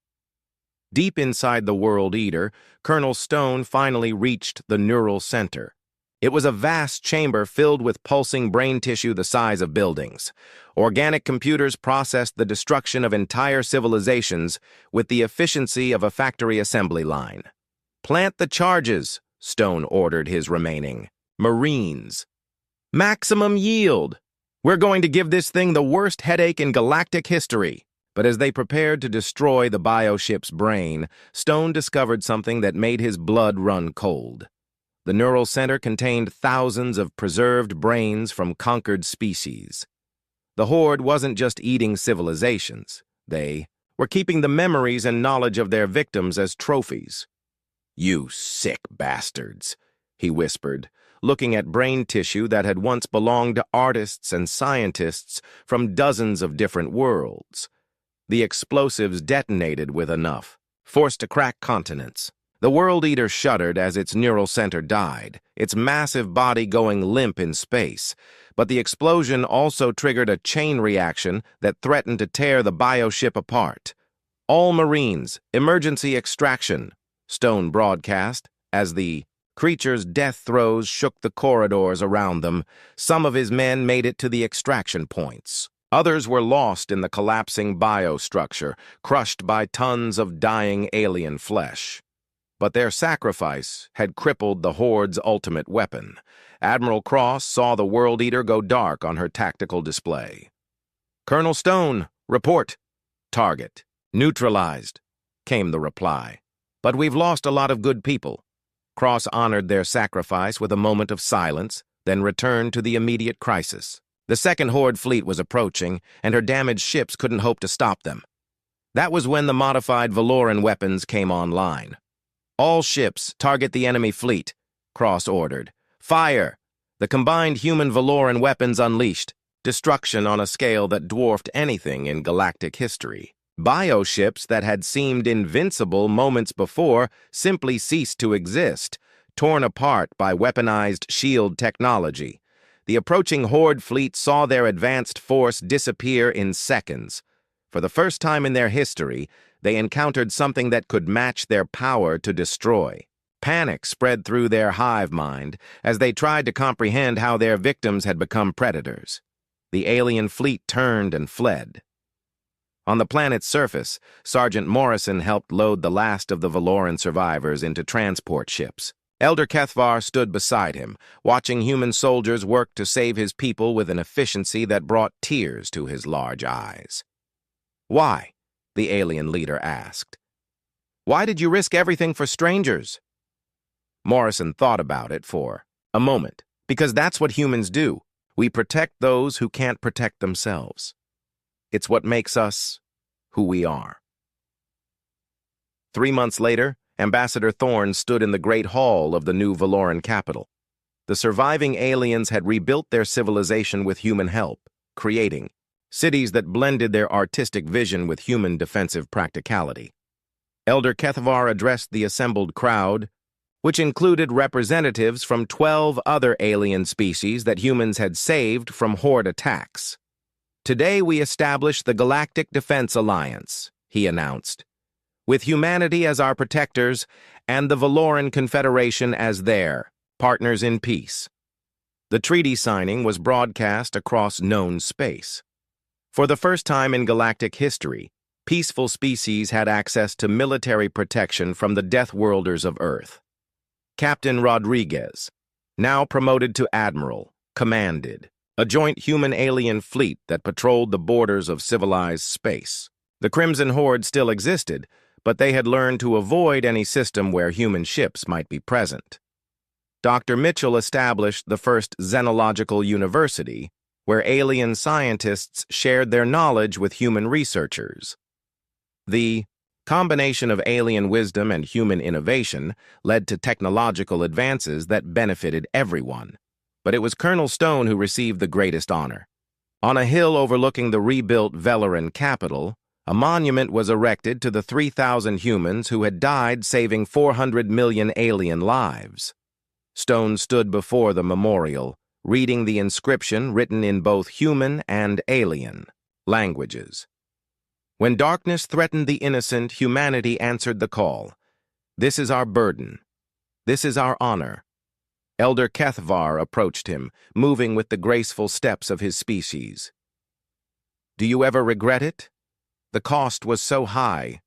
Deep inside the World Eater, Colonel Stone finally reached the neural center. It was a vast chamber filled with pulsing brain tissue the size of buildings. Organic computers processed the destruction of entire civilizations with the efficiency of a factory assembly line. Plant the charges, Stone ordered his remaining Marines. Maximum yield. We're going to give this thing the worst headache in galactic history. But as they prepared to destroy the bioship's brain, Stone discovered something that made his blood run cold. The neural center contained thousands of preserved brains from conquered species. The Horde wasn't just eating civilizations. They were keeping the memories and knowledge of their victims as trophies. You sick bastards, he whispered, looking at brain tissue that had once belonged to artists and scientists from dozens of different worlds. The explosives detonated with enough force to crack continents. The World Eater shuddered as its neural center died, its massive body going limp in space. But the explosion also triggered a chain reaction that threatened to tear the bioship apart. All Marines, emergency extraction, Stone broadcast, as the creature's death throes shook the corridors around them. Some of his men made it to the extraction points. Others were lost in the collapsing biostructure, crushed by tons of dying alien flesh. But their sacrifice had crippled the Horde's ultimate weapon. Admiral Cross saw the World Eater go dark on her tactical display. Colonel Stone, report. Target. Neutralized, came the reply. But we've lost a lot of good people. Cross honored their sacrifice with a moment of silence, then returned to the immediate crisis. The second Horde fleet was approaching, and her damaged ships couldn't hope to stop them. That was when the modified Valoran weapons came online. All ships target the enemy fleet, Cross ordered. Fire! The combined human Valoran weapons unleashed, destruction on a scale that dwarfed anything in galactic history. Bioships that had seemed invincible moments before simply ceased to exist, torn apart by weaponized shield technology. The approaching Horde fleet saw their advanced force disappear in seconds. For the first time in their history, they encountered something that could match their power to destroy. Panic spread through their hive mind as they tried to comprehend how their victims had become predators. The alien fleet turned and fled. On the planet's surface, Sergeant Morrison helped load the last of the Valoran survivors into transport ships. Elder Kethvar stood beside him, watching human soldiers work to save his people with an efficiency that brought tears to his large eyes. Why? The alien leader asked. Why did you risk everything for strangers? Morrison thought about it for a moment. Because that's what humans do. We protect those who can't protect themselves. It's what makes us who we are. 3 months later, Ambassador Thorne stood in the Great Hall of the new Valoran capital. The surviving aliens had rebuilt their civilization with human help, creating cities that blended their artistic vision with human defensive practicality. Elder Kethvar addressed the assembled crowd, which included representatives from 12 other alien species that humans had saved from Horde attacks. Today we establish the Galactic Defense Alliance, he announced, with humanity as our protectors and the Valoran Confederation as their partners in peace. The treaty signing was broadcast across known space. For the first time in galactic history, Peaceful species had access to military protection from the Deathworlders of Earth. Captain Rodriguez, now promoted to Admiral, commanded a joint human-alien fleet that patrolled the borders of civilized space. The Crimson Horde still existed, but they had learned to avoid any system where human ships might be present. Dr. Mitchell established the first xenological university, where alien scientists shared their knowledge with human researchers. The combination of alien wisdom and human innovation led to technological advances that benefited everyone. But it was Colonel Stone who received the greatest honor. On a hill overlooking the rebuilt Velaran capital, a monument was erected to the 3,000 humans who had died saving 400 million alien lives. Stone stood before the memorial, reading the inscription written in both human and alien languages. When darkness threatened the innocent, humanity answered the call. This is our burden. This is our honor. Elder Kethvar approached him, moving with the graceful steps of his species. Do you ever regret it? The cost was so high.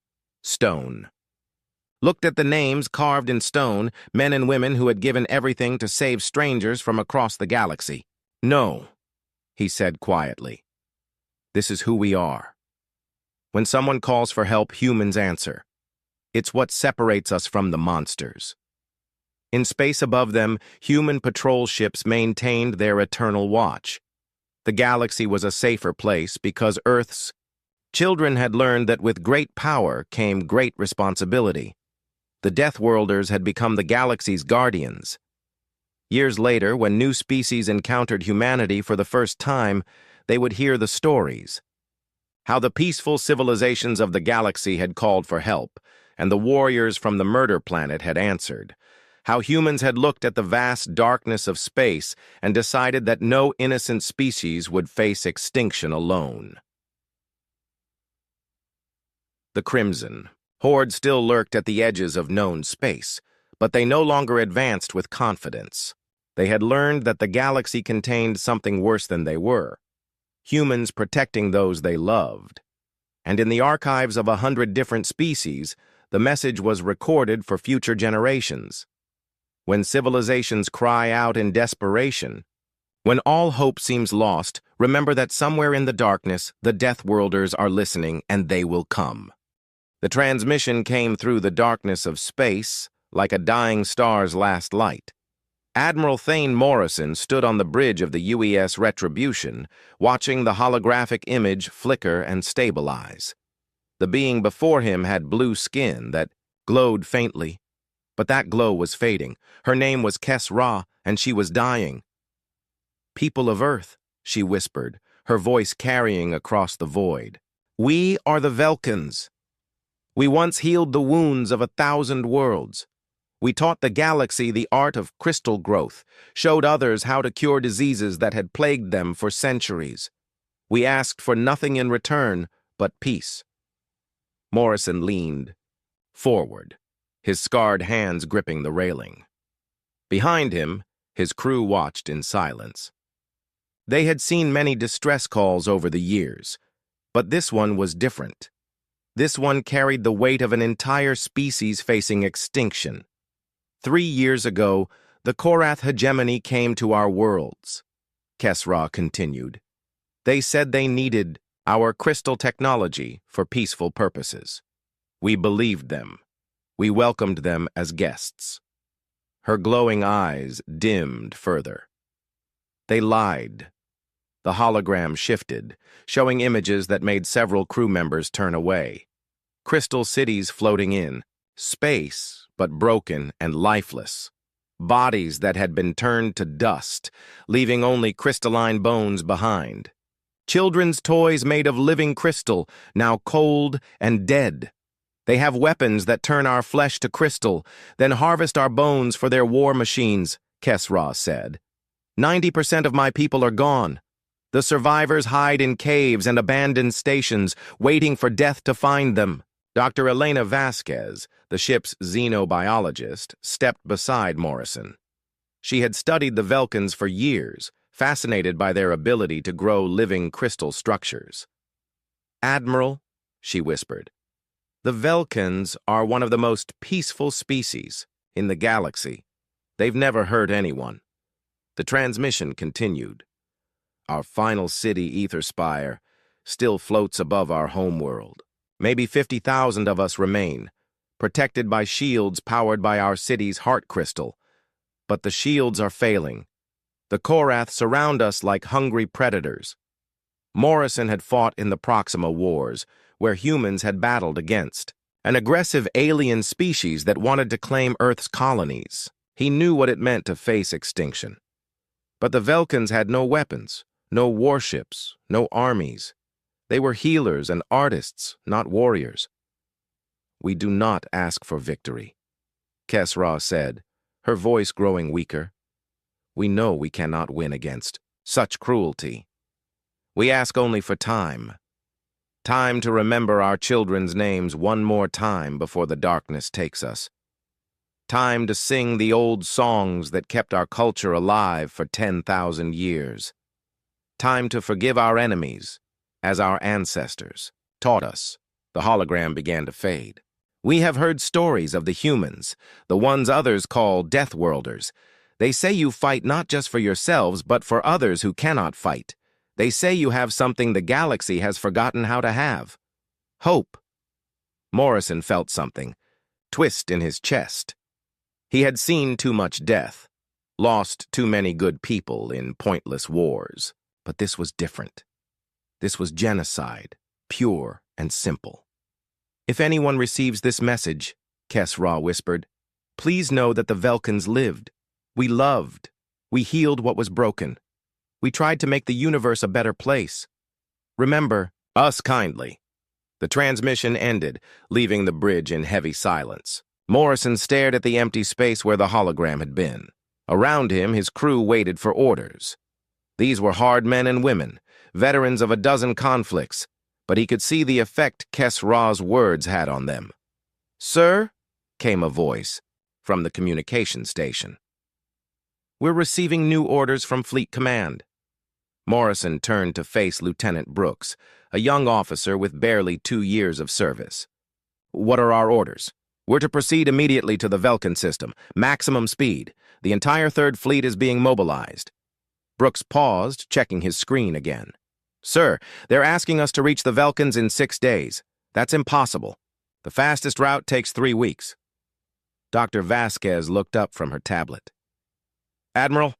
Stone looked at the names carved in stone, men and women who had given everything to save strangers from across the galaxy. No, he said quietly. This is who we are. When someone calls for help, humans answer. It's what separates us from the monsters. In space above them, human patrol ships maintained their eternal watch. The galaxy was a safer place because Earth's children had learned that with great power came great responsibility. The Deathworlders had become the galaxy's guardians. Years later, when new species encountered humanity for the first time, they would hear the stories. How the peaceful civilizations of the galaxy had called for help, and the warriors from the murder planet had answered. How humans had looked at the vast darkness of space and decided that no innocent species would face extinction alone. The Crimson Horde still lurked at the edges of known space, but they no longer advanced with confidence. They had learned that the galaxy contained something worse than they were. Humans protecting those they loved. And in the archives of 100 different species, the message was recorded for future generations. When civilizations cry out in desperation, when all hope seems lost, remember that somewhere in the darkness, the Deathworlders are listening and they will come. The transmission came through the darkness of space, like a dying star's last light. Admiral Thane Morrison stood on the bridge of the UES Retribution, watching the holographic image flicker and stabilize. The being before him had blue skin that glowed faintly, but that glow was fading. Her name was Kes Ra, and she was dying. People of Earth, she whispered, her voice carrying across the void. We are the Velkans. We once healed the wounds of 1,000 worlds. We taught the galaxy the art of crystal growth, showed others how to cure diseases that had plagued them for centuries. We asked for nothing in return but peace. Morrison leaned forward, his scarred hands gripping the railing. Behind him, his crew watched in silence. They had seen many distress calls over the years, but this one was different. This one carried the weight of an entire species facing extinction. 3 years ago, the Korath hegemony came to our worlds, Kes Ra continued. They said they needed our crystal technology for peaceful purposes. We believed them. We welcomed them as guests. Her glowing eyes dimmed further. They lied. The hologram shifted, showing images that made several crew members turn away. Crystal cities floating in, space, but broken and lifeless. Bodies that had been turned to dust, leaving only crystalline bones behind. Children's toys made of living crystal, now cold and dead. They have weapons that turn our flesh to crystal, then harvest our bones for their war machines, Kes Ra said. 90% of my people are gone. The survivors hide in caves and abandoned stations, waiting for death to find them. Dr. Elena Vasquez, the ship's xenobiologist, stepped beside Morrison. She had studied the Velkans for years, fascinated by their ability to grow living crystal structures. Admiral, she whispered. The Velkans are one of the most peaceful species in the galaxy. They've never hurt anyone. The transmission continued. Our final city, Aetherspire, still floats above our homeworld. Maybe 50,000 of us remain, protected by shields powered by our city's heart crystal. But the shields are failing. The Korath surround us like hungry predators. Morrison had fought in the Proxima Wars, where humans had battled against an aggressive alien species that wanted to claim Earth's colonies. He knew what it meant to face extinction. But the Velkans had no weapons, no warships, no armies. They were healers and artists, not warriors. We do not ask for victory, Kesra said, her voice growing weaker. We know we cannot win against such cruelty. We ask only for time. Time to remember our children's names one more time before the darkness takes us. Time to sing the old songs that kept our culture alive for 10,000 years. Time to forgive our enemies, as our ancestors taught us. The hologram began to fade. We have heard stories of the humans, the ones others call Deathworlders. They say you fight not just for yourselves, but for others who cannot fight. They say you have something the galaxy has forgotten how to have. Hope. Morrison felt something twist in his chest. He had seen too much death, lost too many good people in pointless wars. But this was different. This was genocide, pure and simple. If anyone receives this message, Kesra whispered, please know that the Velkans lived. We loved. We healed what was broken. We tried to make the universe a better place. Remember us kindly. The transmission ended, leaving the bridge in heavy silence. Morrison stared at the empty space where the hologram had been. Around him, his crew waited for orders. These were hard men and women, veterans of a dozen conflicts, but he could see the effect Kesra's words had on them. Sir, came a voice from the communication station. We're receiving new orders from Fleet Command. Morrison turned to face Lieutenant Brooks, a young officer with barely 2 years of service. What are our orders? We're to proceed immediately to the Velkan system, maximum speed. The entire Third Fleet is being mobilized. Brooks paused, checking his screen again. Sir, they're asking us to reach the Velkans in 6 days. That's impossible. The fastest route takes 3 weeks. Dr. Vasquez looked up from her tablet. Admiral,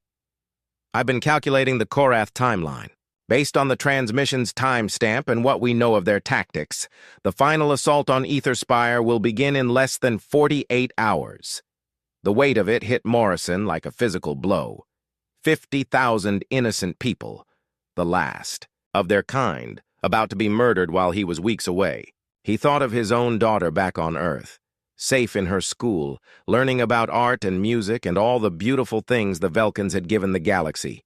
I've been calculating the Korath timeline. Based on the transmission's timestamp and what we know of their tactics, the final assault on Aetherspire will begin in less than 48 hours. The weight of it hit Morrison like a physical blow. 50,000 innocent people, the last of their kind, about to be murdered while he was weeks away. He thought of his own daughter back on Earth, safe in her school, learning about art and music and all the beautiful things the Velkans had given the galaxy.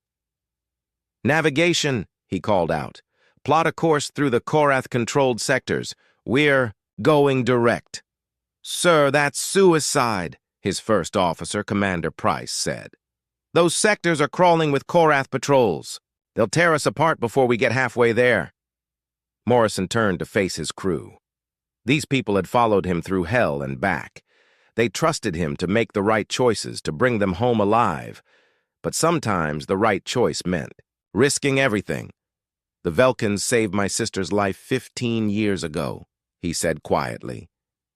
Navigation, he called out. Plot a course through the Korath-controlled sectors. We're going direct. Sir, that's suicide, his first officer, Commander Price, said. Those sectors are crawling with Korath patrols. They'll tear us apart before we get halfway there. Morrison turned to face his crew. These people had followed him through hell and back. They trusted him to make the right choices, to bring them home alive. But sometimes the right choice meant risking everything. The Velkans saved my sister's life 15 years ago, he said quietly.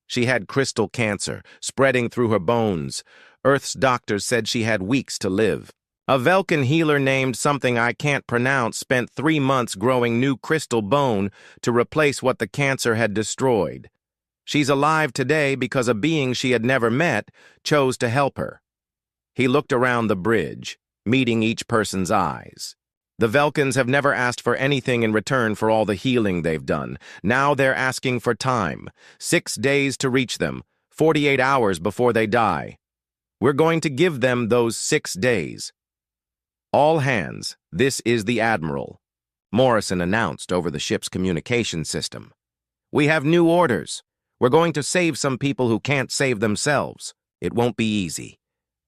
She had crystal cancer, spreading through her bones. Earth's doctors said she had weeks to live. A Velkan healer named something I can't pronounce spent 3 months growing new crystal bone to replace what the cancer had destroyed. She's alive today because a being she had never met chose to help her. He looked around the bridge, meeting each person's eyes. The Velkans have never asked for anything in return for all the healing they've done. Now they're asking for time. 6 days to reach them, 48 hours before they die. We're going to give them those 6 days. All hands, this is the Admiral, Morrison announced over the ship's communication system. We have new orders. We're going to save some people who can't save themselves. It won't be easy,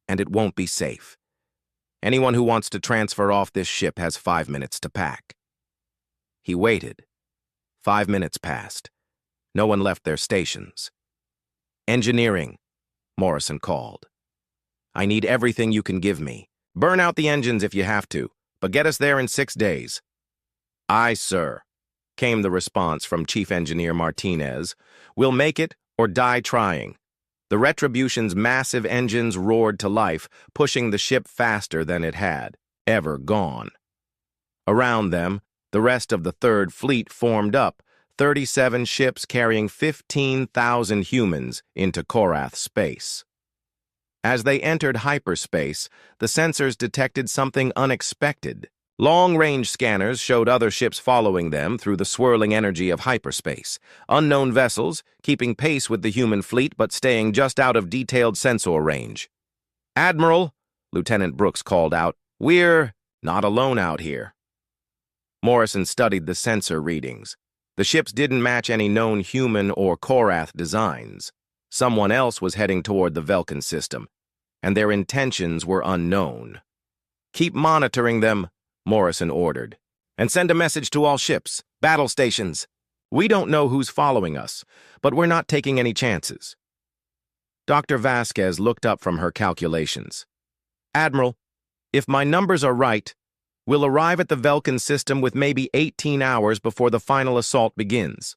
and it won't be safe. Anyone who wants to transfer off this ship has 5 minutes to pack. He waited. 5 minutes passed. No one left their stations. "Engineering," Morrison called. "I need everything you can give me. Burn out the engines if you have to, but get us there in 6 days." "Aye, sir," came the response from Chief Engineer Martinez. "We'll make it or die trying." The Retribution's massive engines roared to life, pushing the ship faster than it had ever gone. Around them, the rest of the Third Fleet formed up, 37 ships carrying 15,000 humans into Korath space. As they entered hyperspace, the sensors detected something unexpected. Long-range scanners showed other ships following them through the swirling energy of hyperspace. Unknown vessels, keeping pace with the human fleet but staying just out of detailed sensor range. "Admiral," Lieutenant Brooks called out, "we're not alone out here." Morrison studied the sensor readings. The ships didn't match any known human or Korath designs. Someone else was heading toward the Vulcan system, and their intentions were unknown. "Keep monitoring them," Morrison ordered, "and send a message to all ships, battle stations. We don't know who's following us, but we're not taking any chances." Dr. Vasquez looked up from her calculations. "Admiral, if my numbers are right, we'll arrive at the Vulcan system with maybe 18 hours before the final assault begins."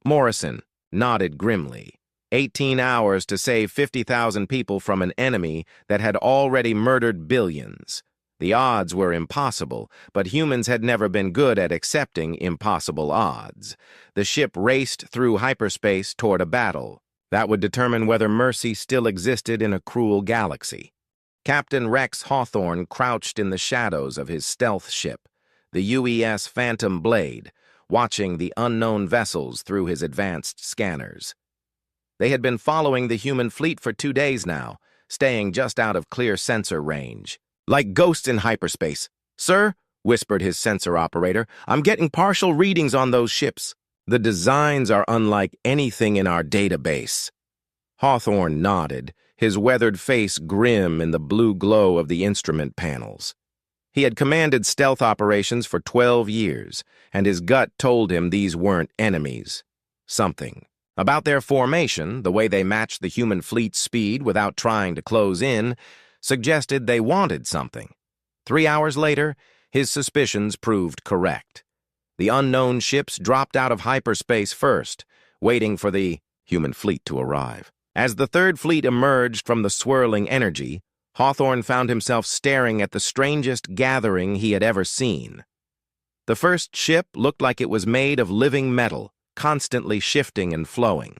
Morrison nodded grimly. 18 hours to save 50,000 people from an enemy that had already murdered billions. The odds were impossible, but humans had never been good at accepting impossible odds. The ship raced through hyperspace toward a battle that would determine whether mercy still existed in a cruel galaxy. Captain Rex Hawthorne crouched in the shadows of his stealth ship, the UES Phantom Blade, watching the unknown vessels through his advanced scanners. They had been following the human fleet for 2 days now, staying just out of clear sensor range. "Like ghosts in hyperspace. Sir," whispered his sensor operator, "I'm getting partial readings on those ships. The designs are unlike anything in our database." Hawthorne nodded, his weathered face grim in the blue glow of the instrument panels. He had commanded stealth operations for 12 years, and his gut told him these weren't enemies. Something about their formation, the way they matched the human fleet's speed without trying to close in, suggested they wanted something. 3 hours later, his suspicions proved correct. The unknown ships dropped out of hyperspace first, waiting for the human fleet to arrive. As the Third Fleet emerged from the swirling energy, Hawthorne found himself staring at the strangest gathering he had ever seen. The first ship looked like it was made of living metal, constantly shifting and flowing.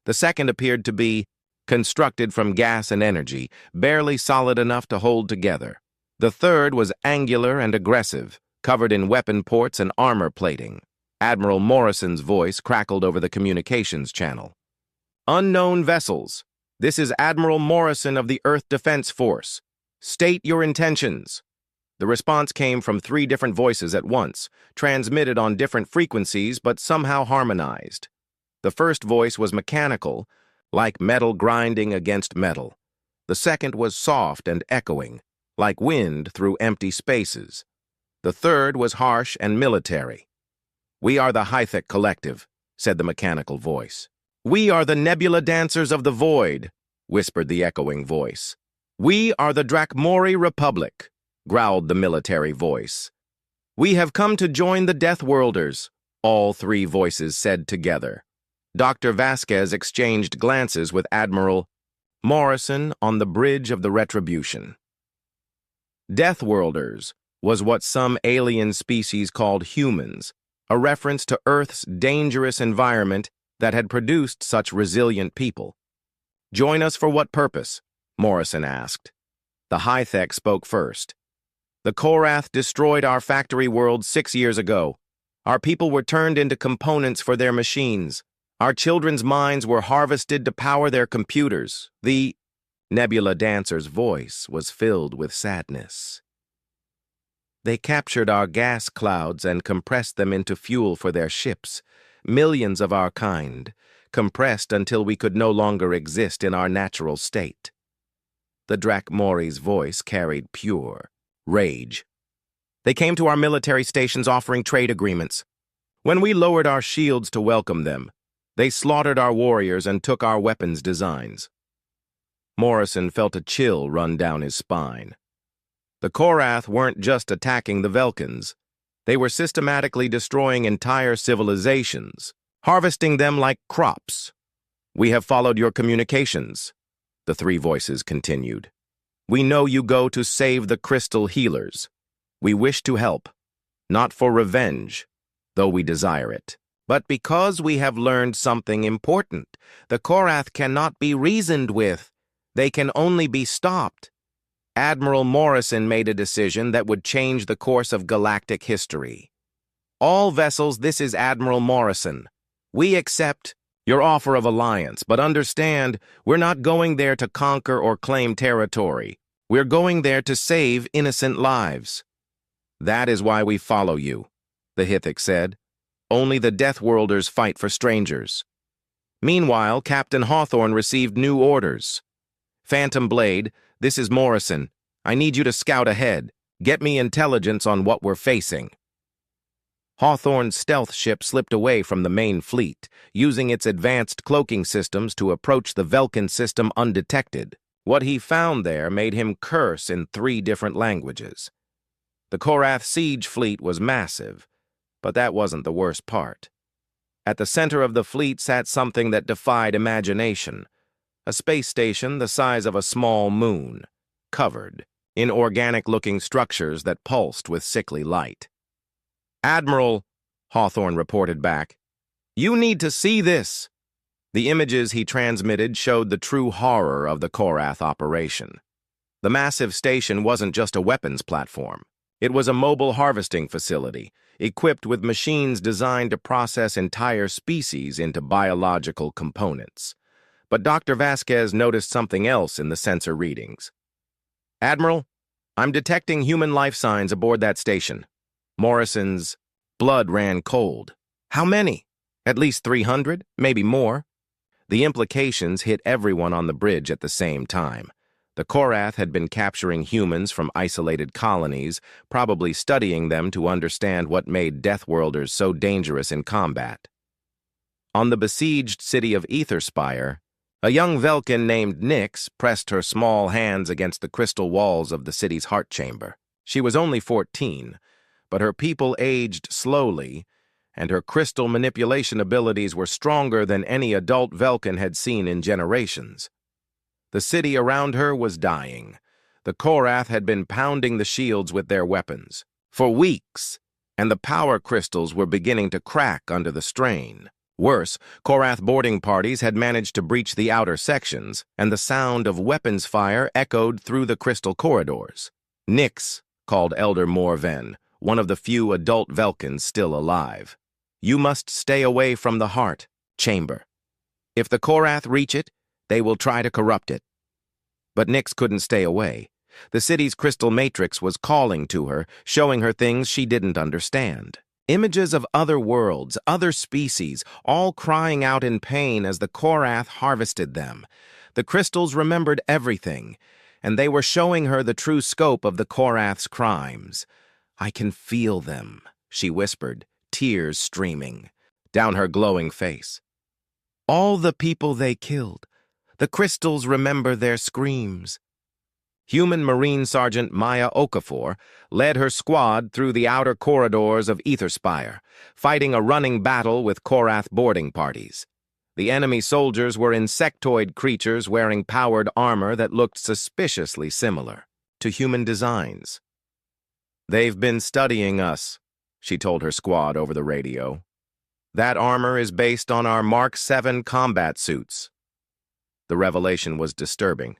The second appeared to be constructed from gas and energy, barely solid enough to hold together. The third was angular and aggressive, covered in weapon ports and armor plating. Admiral Morrison's voice crackled over the communications channel. "Unknown vessels. This is Admiral Morrison of the Earth Defense Force. State your intentions." The response came from 3 different voices at once, transmitted on different frequencies but somehow harmonized. The first voice was mechanical, like metal grinding against metal. The second was soft and echoing, like wind through empty spaces. The third was harsh and military. "We are the Hythek Collective," said the mechanical voice. "We are the Nebula Dancers of the Void," whispered the echoing voice. "We are the Drakmori Republic," growled the military voice. "We have come to join the Deathworlders," all 3 voices said together. Dr. Vasquez exchanged glances with Admiral Morrison on the bridge of the Retribution. Deathworlders was what some alien species called humans, a reference to Earth's dangerous environment that had produced such resilient people. "Join us for what purpose?" Morrison asked. The Hythek spoke first. "The Korath destroyed our factory world 6 years ago. Our people were turned into components for their machines. Our children's minds were harvested to power their computers." The Nebula Dancer's voice was filled with sadness. "They captured our gas clouds and compressed them into fuel for their ships. Millions of our kind, compressed until we could no longer exist in our natural state." The Drakmori's voice carried pure rage. "They came to our military stations offering trade agreements. When we lowered our shields to welcome them, They slaughtered our warriors and took our weapons designs. Morrison felt a chill run down his spine. The Korath weren't just attacking the Velkans. They were systematically destroying entire civilizations, harvesting them like crops. "We have followed your communications," the three voices continued. "We know you go to save the crystal healers. We wish to help, not for revenge, though we desire it. But because we have learned something important, the Korath cannot be reasoned with. They can only be stopped. Admiral Morrison made a decision that would change the course of galactic history. All vessels, this is Admiral Morrison. We accept your offer of alliance, but understand, we're not going there to conquer or claim territory. We're going there to save innocent lives." "That is why we follow you," the Hithic said. "Only the Deathworlders fight for strangers." Meanwhile, Captain Hawthorne received new orders. "Phantom Blade, this is Morrison. I need you to scout ahead. Get me intelligence on what we're facing." Hawthorne's stealth ship slipped away from the main fleet, using its advanced cloaking systems to approach the Velkan system undetected. What he found there made him curse in 3 different languages. The Korath siege fleet was massive, but that wasn't the worst part. At the center of the fleet sat something that defied imagination, a space station the size of a small moon, covered in organic-looking structures that pulsed with sickly light. "Admiral," Hawthorne reported back, "you need to see this." The images he transmitted showed the true horror of the Korath operation. The massive station wasn't just a weapons platform. It was a mobile harvesting facility, equipped with machines designed to process entire species into biological components. But Dr. Vasquez noticed something else in the sensor readings. "Admiral, I'm detecting human life signs aboard that station." Morrison's blood ran cold. "How many? At least 300, maybe more." The implications hit everyone on the bridge at the same time. The Korath had been capturing humans from isolated colonies, probably studying them to understand what made Deathworlders so dangerous in combat. On the besieged city of Etherspire, a young Velkan named Nyx pressed her small hands against the crystal walls of the city's heart chamber. She was only 14, but her people aged slowly, and her crystal manipulation abilities were stronger than any adult Velkan had seen in generations. The city around her was dying. The Korath had been pounding the shields with their weapons for weeks, and the power crystals were beginning to crack under the strain. Worse, Korath boarding parties had managed to breach the outer sections, and the sound of weapons fire echoed through the crystal corridors. "Nyx," called Elder Morven, one of the few adult Velkans still alive. "You must stay away from the heart chamber. If the Korath reach it, they will try to corrupt it." But Nyx couldn't stay away. The city's crystal matrix was calling to her, showing her things she didn't understand. Images of other worlds, other species, all crying out in pain as the Korath harvested them. The crystals remembered everything, and they were showing her the true scope of the Korath's crimes. "I can feel them," she whispered, tears streaming down her glowing face. "All the people they killed. The crystals remember their screams." Human Marine Sergeant Maya Okafor led her squad through the outer corridors of Etherspire, fighting a running battle with Korath boarding parties. The enemy soldiers were insectoid creatures wearing powered armor that looked suspiciously similar to human designs. "They've been studying us," she told her squad over the radio. "That armor is based on our Mark 7 combat suits." The revelation was disturbing.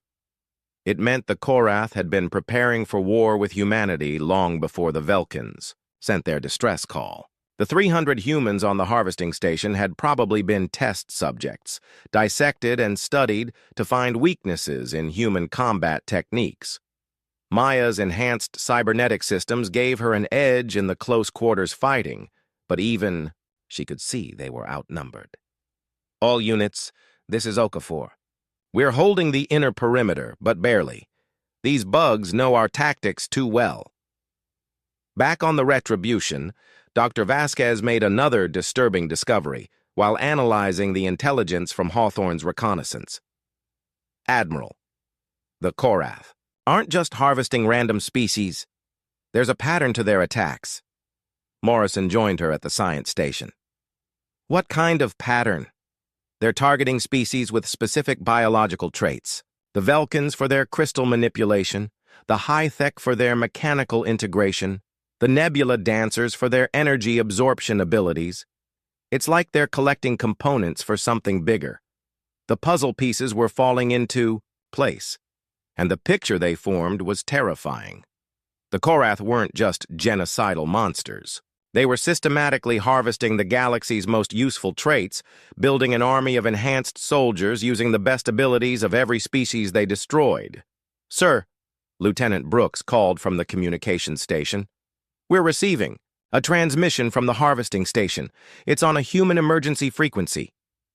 It meant the Korath had been preparing for war with humanity long before the Velkans sent their distress call. The 300 humans on the harvesting station had probably been test subjects, dissected and studied to find weaknesses in human combat techniques. Maya's enhanced cybernetic systems gave her an edge in the close-quarters fighting, but even she could see they were outnumbered. "All units, this is Okafor. We're holding the inner perimeter, but barely. These bugs know our tactics too well." Back on the Retribution, Dr. Vasquez made another disturbing discovery, while analyzing the intelligence from Hawthorne's reconnaissance. Admiral, the Korath, aren't just harvesting random species. There's a pattern to their attacks. Morrison joined her at the science station. What kind of pattern? They're targeting species with specific biological traits. The Velkans for their crystal manipulation, the High-Tech for their mechanical integration, the Nebula Dancers for their energy absorption abilities. It's like they're collecting components for something bigger. The puzzle pieces were falling into place, and the picture they formed was terrifying. The Korath weren't just genocidal monsters. They were systematically harvesting the galaxy's most useful traits, building an army of enhanced soldiers using the best abilities of every species they destroyed. "Sir," Lieutenant Brooks called from the communications station. "We're receiving a transmission from the harvesting station. It's on a human emergency frequency."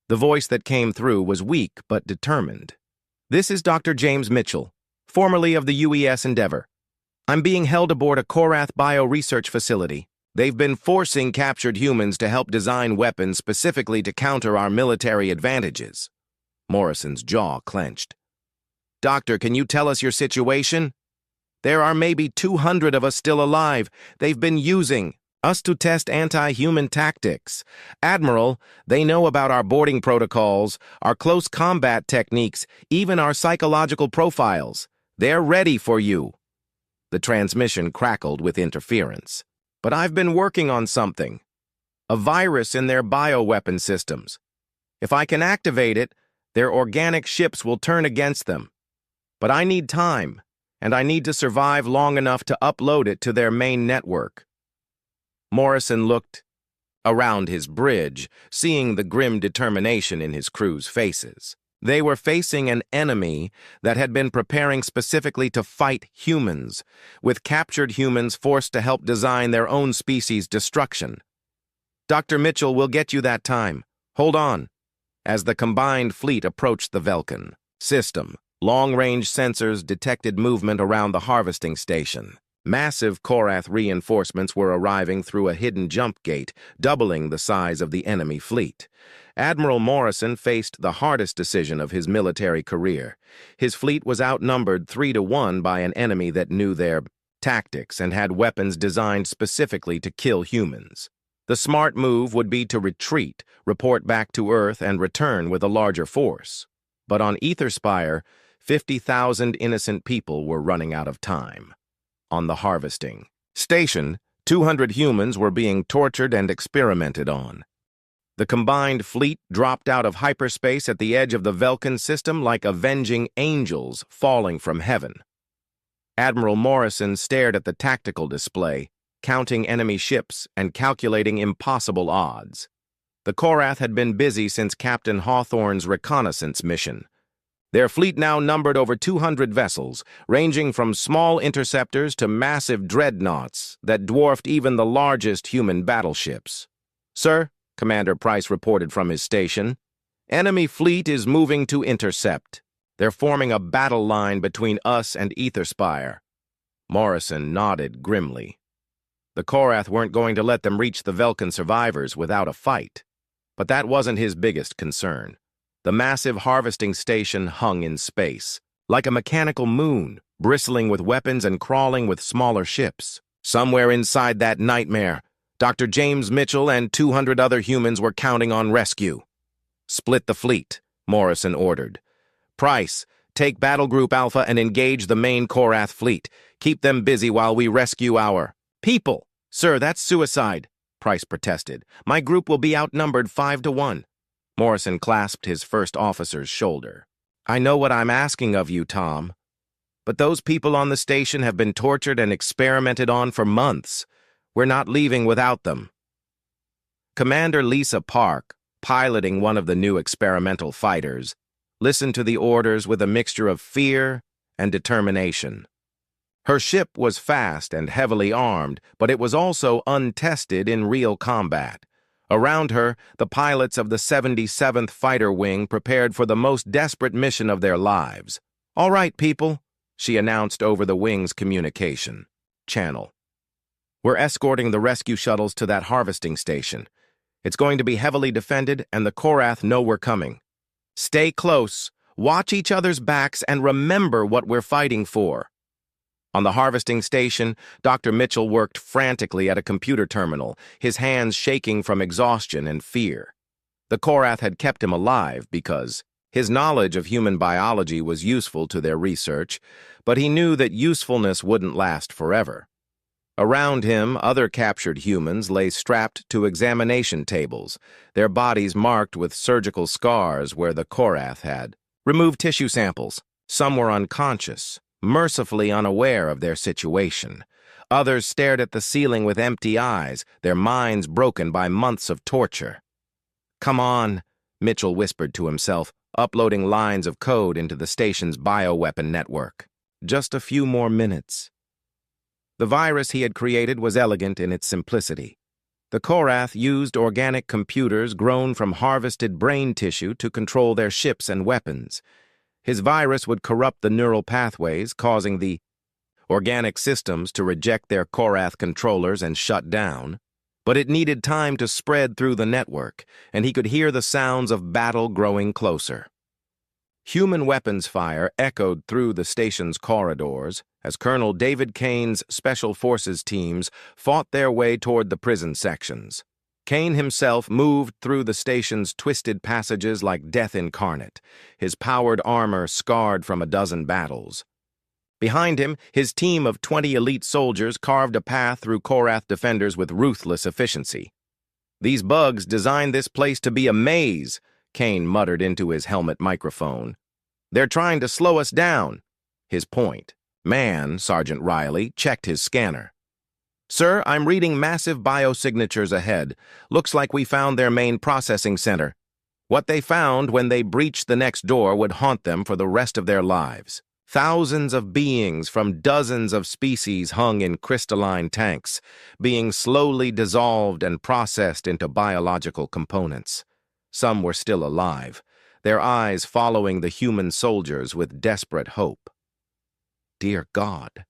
The voice that came through was weak but determined. "This is Dr. James Mitchell, formerly of the UES Endeavor. I'm being held aboard a Korath bio-research facility. They've been forcing captured humans to help design weapons specifically to counter our military advantages." Morrison's jaw clenched. "Doctor, can you tell us your situation?" "There are maybe 200 of us still alive. They've been using us to test anti-human tactics. Admiral, they know about our boarding protocols, our close combat techniques, even our psychological profiles. They're ready for you." The transmission crackled with interference. "But I've been working on something. A virus in their bioweapon systems. If I can activate it, their organic ships will turn against them. But I need time, and I need to survive long enough to upload it to their main network." Morrison looked around his bridge, seeing the grim determination in his crew's faces. They were facing an enemy that had been preparing specifically to fight humans, with captured humans forced to help design their own species' destruction. "Dr. Mitchell will get you that time. Hold on." As the combined fleet approached the Velkan system, long-range sensors detected movement around the harvesting station. Massive Korath reinforcements were arriving through a hidden jump gate, doubling the size of the enemy fleet. Admiral Morrison faced the hardest decision of his military career. His fleet was outnumbered 3-1 by an enemy that knew their tactics and had weapons designed specifically to kill humans. The smart move would be to retreat, report back to Earth, and return with a larger force. But on Etherspire, 50,000 innocent people were running out of time. On the harvesting station, 200 humans were being tortured and experimented on. The combined fleet dropped out of hyperspace at the edge of the Velkan system like avenging angels falling from heaven. Admiral Morrison stared at the tactical display, counting enemy ships and calculating impossible odds. The Korath had been busy since Captain Hawthorne's reconnaissance mission. Their fleet now numbered over 200 vessels, ranging from small interceptors to massive dreadnoughts that dwarfed even the largest human battleships. "Sir," Commander Price reported from his station, "enemy fleet is moving to intercept. They're forming a battle line between us and Etherspire." Morrison nodded grimly. The Korath weren't going to let them reach the Velkan survivors without a fight. But that wasn't his biggest concern. The massive harvesting station hung in space, like a mechanical moon, bristling with weapons and crawling with smaller ships. Somewhere inside that nightmare, Dr. James Mitchell and 200 other humans were counting on rescue. "Split the fleet," Morrison ordered. "Price, take Battle Group Alpha and engage the main Korath fleet. Keep them busy while we rescue our people." "Sir, that's suicide," Price protested. "My group will be outnumbered 5-1. Morrison clasped his first officer's shoulder. "I know what I'm asking of you, Tom. But those people on the station have been tortured and experimented on for months. We're not leaving without them." Commander Lisa Park, piloting one of the new experimental fighters, listened to the orders with a mixture of fear and determination. Her ship was fast and heavily armed, but it was also untested in real combat. Around her, the pilots of the 77th Fighter Wing prepared for the most desperate mission of their lives. "All right, people," she announced over the wing's communication channel. "We're escorting the rescue shuttles to that harvesting station. It's going to be heavily defended, and the Korath know we're coming. Stay close, watch each other's backs, and remember what we're fighting for." On the harvesting station, Dr. Mitchell worked frantically at a computer terminal, his hands shaking from exhaustion and fear. The Korath had kept him alive because his knowledge of human biology was useful to their research, but he knew that usefulness wouldn't last forever. Around him, other captured humans lay strapped to examination tables, their bodies marked with surgical scars where the Korath had removed tissue samples. Some were unconscious, mercifully unaware of their situation. Others stared at the ceiling with empty eyes, their minds broken by months of torture. "Come on," Mitchell whispered to himself, uploading lines of code into the station's bioweapon network. Just a few more minutes. The virus he had created was elegant in its simplicity. The Korath used organic computers grown from harvested brain tissue to control their ships and weapons. His virus would corrupt the neural pathways, causing the organic systems to reject their Korath controllers and shut down. But it needed time to spread through the network, and he could hear the sounds of battle growing closer. Human weapons fire echoed through the station's corridors as Colonel David Kane's Special Forces teams fought their way toward the prison sections. Kane himself moved through the station's twisted passages like death incarnate, his powered armor scarred from a dozen battles. Behind him, his team of 20 elite soldiers carved a path through Korath defenders with ruthless efficiency. "These bugs designed this place to be a maze," Kane muttered into his helmet microphone. "They're trying to slow us down." His point. Man, Sergeant Riley, checked his scanner. "Sir, I'm reading massive biosignatures ahead. Looks like we found their main processing center. What they found when they breached the next door would haunt them for the rest of their lives. Thousands of beings from dozens of species hung in crystalline tanks, being slowly dissolved and processed into biological components. Some were still alive, their eyes following the human soldiers with desperate hope." "Dear God,"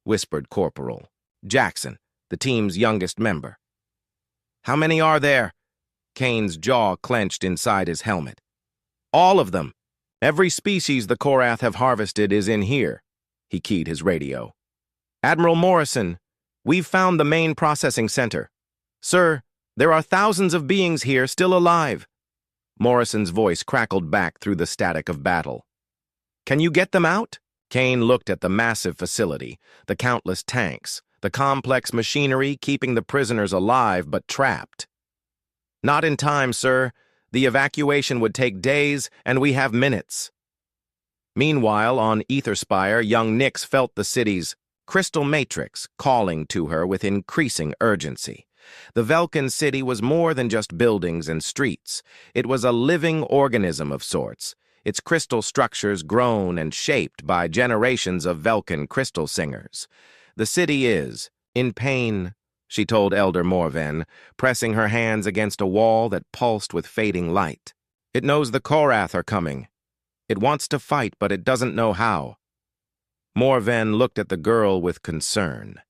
whispered Corporal Jackson, the team's youngest member. "How many are there?" Kane's jaw clenched inside his helmet. "All of them. Every species the Korath have harvested is in here." He keyed his radio. "Admiral Morrison, we've found the main processing center. Sir, there are thousands of beings here still alive." Morrison's voice crackled back through the static of battle. "Can you get them out?" Kane looked at the massive facility, the countless tanks, the complex machinery keeping the prisoners alive but trapped. "Not in time, sir. The evacuation would take days, and we have minutes." Meanwhile, on Etherspire, young Nix felt the city's crystal matrix calling to her with increasing urgency. The Velkin city was more than just buildings and streets. It was a living organism of sorts, its crystal structures grown and shaped by generations of Velkin crystal singers. "The city is in pain," she told Elder Morven, pressing her hands against a wall that pulsed with fading light. "It knows the Korath are coming. It wants to fight, but it doesn't know how." Morven looked at the girl with concern.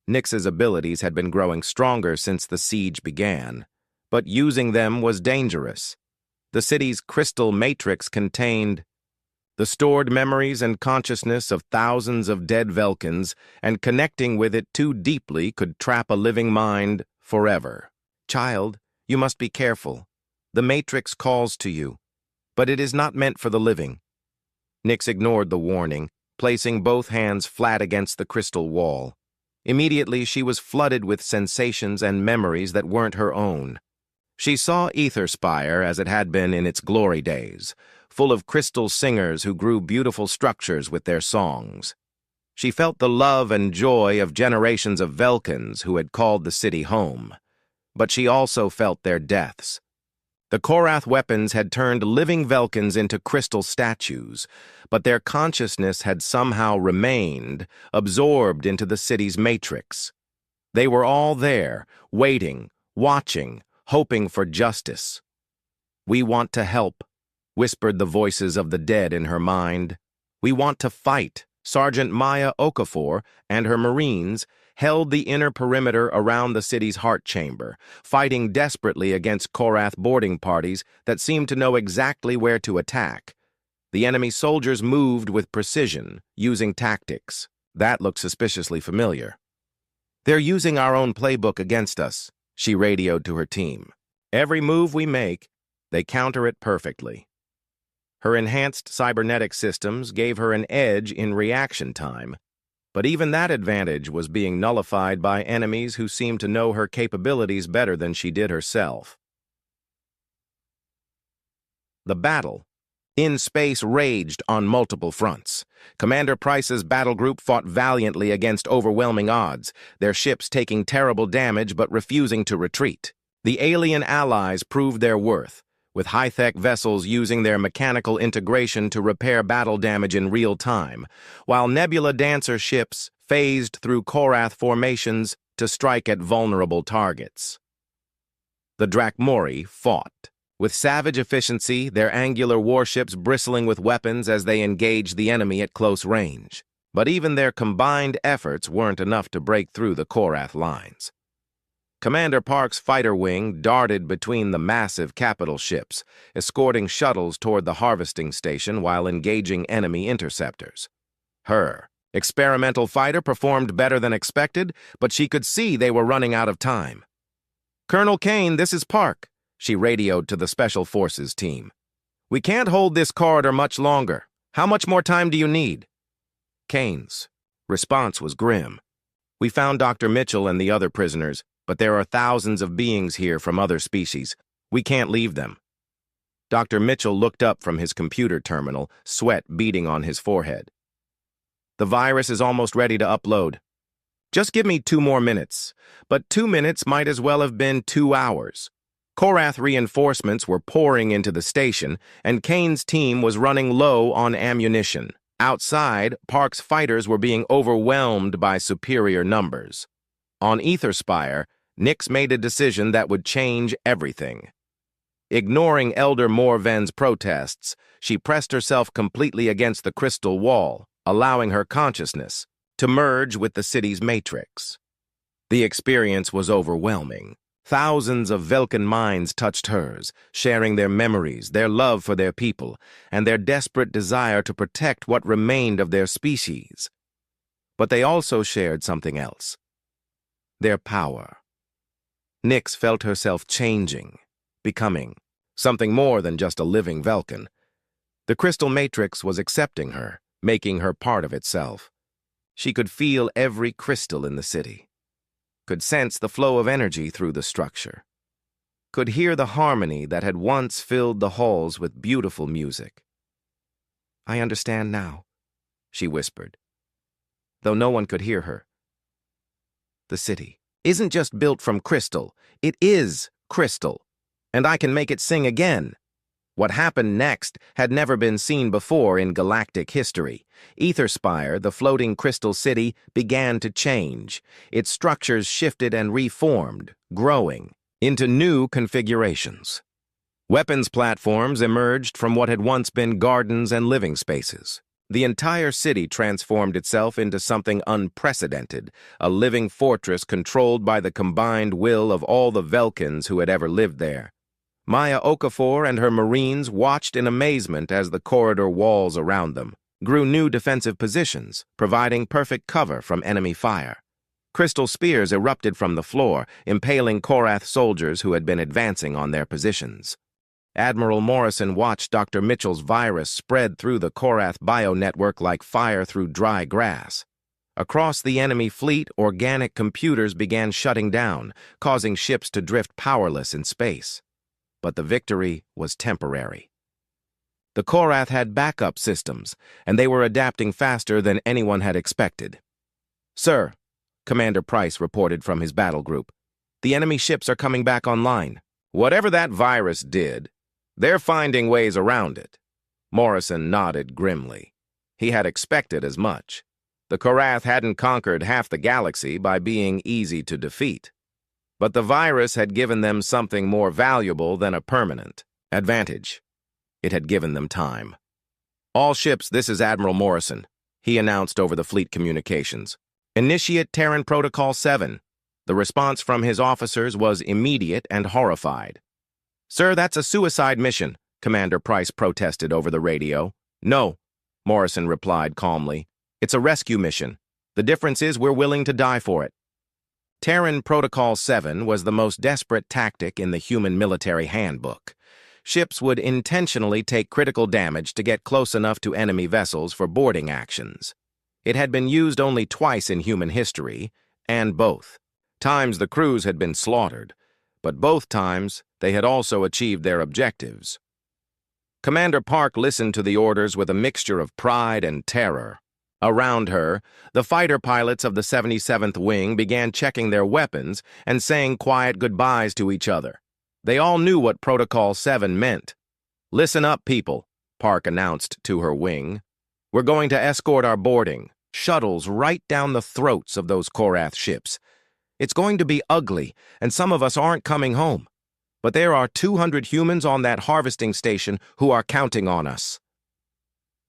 Nix's abilities had been growing stronger since the siege began, but using them was dangerous. The city's crystal matrix contained the stored memories and consciousness of thousands of dead Velkins, and connecting with it too deeply could trap a living mind forever. "Child, you must be careful. The matrix calls to you, but it is not meant for the living." Nix ignored the warning, placing both hands flat against the crystal wall. Immediately, she was flooded with sensations and memories that weren't her own. She saw Etherspire as it had been in its glory days, full of crystal singers who grew beautiful structures with their songs. She felt the love and joy of generations of Velkins who had called the city home, but she also felt their deaths. The Korath weapons had turned living Velkins into crystal statues, but their consciousness had somehow remained, absorbed into the city's matrix. They were all there, waiting, watching, hoping for justice. "We want to help," whispered the voices of the dead in her mind. "We want to fight, Sergeant Maya Okafor and her Marines held the inner perimeter around the city's heart chamber, fighting desperately against Korath boarding parties that seemed to know exactly where to attack. The enemy soldiers moved with precision, using tactics. That looked suspiciously familiar. "They're using our own playbook against us," she radioed to her team. "Every move we make, they counter it perfectly." Her enhanced cybernetic systems gave her an edge in reaction time, but even that advantage was being nullified by enemies who seemed to know her capabilities better than she did herself. The battle in space raged on multiple fronts. Commander Price's battle group fought valiantly against overwhelming odds, their ships taking terrible damage but refusing to retreat. The alien allies proved their worth, with high-tech vessels using their mechanical integration to repair battle damage in real time, while Nebula Dancer ships phased through Korath formations to strike at vulnerable targets. The Drakmori fought. With savage efficiency, their angular warships bristling with weapons as they engaged the enemy at close range. But even their combined efforts weren't enough to break through the Korath lines. Commander Park's fighter wing darted between the massive capital ships, escorting shuttles toward the harvesting station while engaging enemy interceptors. Her experimental fighter performed better than expected, but she could see they were running out of time. "Colonel Kane, this is Park," she radioed to the Special Forces team. "We can't hold this corridor much longer. How much more time do you need?" Kane's response was grim. "We found Dr. Mitchell and the other prisoners, but there are thousands of beings here from other species. We can't leave them." Dr. Mitchell looked up from his computer terminal, sweat beading on his forehead. "The virus is almost ready to upload. Just give me 2 more minutes." But 2 minutes might as well have been 2 hours. Korath reinforcements were pouring into the station, and Kane's team was running low on ammunition. Outside, Park's fighters were being overwhelmed by superior numbers. On Etherspire, Nix made a decision that would change everything. Ignoring Elder Morven's protests, she pressed herself completely against the crystal wall, allowing her consciousness to merge with the city's matrix. The experience was overwhelming. Thousands of Velkan minds touched hers, sharing their memories, their love for their people, and their desperate desire to protect what remained of their species. But they also shared something else: their power. Nix felt herself changing, becoming something more than just a living Velkan. The crystal matrix was accepting her, making her part of itself. She could feel every crystal in the city, could sense the flow of energy through the structure, could hear the harmony that had once filled the halls with beautiful music. "I understand now," she whispered, though no one could hear her. "The city isn't just built from crystal, it is crystal, and I can make it sing again." What happened next had never been seen before in galactic history. Etherspire, the floating crystal city, began to change. Its structures shifted and reformed, growing into new configurations. Weapons platforms emerged from what had once been gardens and living spaces. The entire city transformed itself into something unprecedented, a living fortress controlled by the combined will of all the Velkans who had ever lived there. Maya Okafor and her Marines watched in amazement as the corridor walls around them grew new defensive positions, providing perfect cover from enemy fire. Crystal spears erupted from the floor, impaling Korath soldiers who had been advancing on their positions. Admiral Morrison watched Dr. Mitchell's virus spread through the Korath bio-network like fire through dry grass. Across the enemy fleet, organic computers began shutting down, causing ships to drift powerless in space. But the victory was temporary. The Korath had backup systems, and they were adapting faster than anyone had expected. "Sir," Commander Price reported from his battle group, "the enemy ships are coming back online." "Whatever that virus did, they're finding ways around it." Morrison nodded grimly. He had expected as much. The Korath hadn't conquered half the galaxy by being easy to defeat. But the virus had given them something more valuable than a permanent advantage. It had given them time. "All ships, this is Admiral Morrison. he announced over the fleet communications. Initiate Terran Protocol 7. The response from his officers was immediate and horrified. Sir, that's a suicide mission, Commander Price protested over the radio. No, Morrison replied calmly. It's a rescue mission. The difference is we're willing to die for it. Terran Protocol 7 was the most desperate tactic in the human military handbook. Ships would intentionally take critical damage to get close enough to enemy vessels for boarding actions. It had been used only twice in human history, and both times the crews had been slaughtered, but both times they had also achieved their objectives. Commander Park listened to the orders with a mixture of pride and terror. Around her, the fighter pilots of the 77th Wing began checking their weapons and saying quiet goodbyes to each other. They all knew what Protocol 7 meant. Listen up, people, Park announced to her wing. We're going to escort our boarding, shuttles right down the throats of those Korath ships. It's going to be ugly, and some of us aren't coming home. But there are 200 humans on that harvesting station who are counting on us.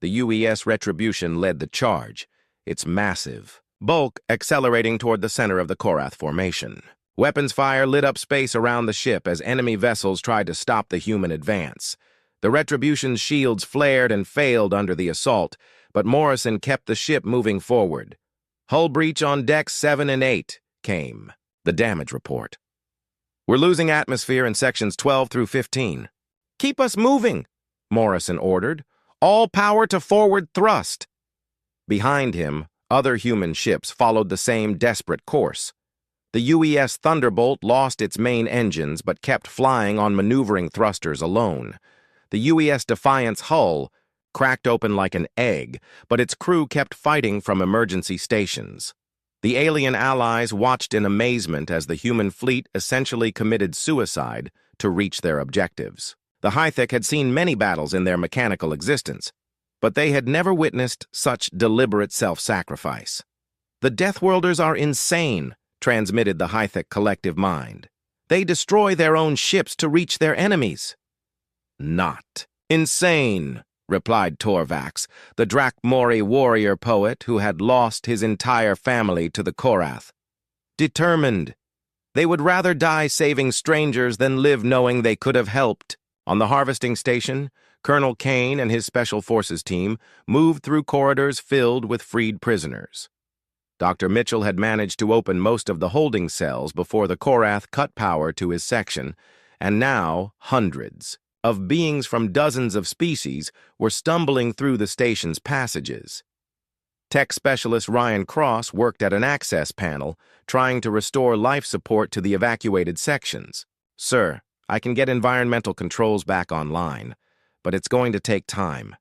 The UES Retribution led the charge, its massive bulk accelerating toward the center of the Korath formation. Weapons fire lit up space around the ship as enemy vessels tried to stop the human advance. The Retribution's shields flared and failed under the assault, but Morrison kept the ship moving forward. Hull breach on decks 7 and 8 came, the damage report. We're losing atmosphere in sections 12 through 15. Keep us moving, Morrison ordered. All power to forward thrust. Behind him, other human ships followed the same desperate course. The UES Thunderbolt lost its main engines but kept flying on maneuvering thrusters alone. The UES Defiant's hull cracked open like an egg, but its crew kept fighting from emergency stations. The alien allies watched in amazement as the human fleet essentially committed suicide to reach their objectives. The Hythic had seen many battles in their mechanical existence, but they had never witnessed such deliberate self-sacrifice. The Deathworlders are insane, transmitted the Hythic collective mind. They destroy their own ships to reach their enemies. Not insane, replied Torvax, the Drakmori warrior poet who had lost his entire family to the Korath. Determined. They would rather die saving strangers than live knowing they could have helped. On the harvesting station, Colonel Kane and his Special Forces team moved through corridors filled with freed prisoners. Dr. Mitchell had managed to open most of the holding cells before the Korath cut power to his section, and now hundreds of beings from dozens of species were stumbling through the station's passages. Tech specialist Ryan Cross worked at an access panel, trying to restore life support to the evacuated sections. Sir, I can get environmental controls back online, but it's going to take time.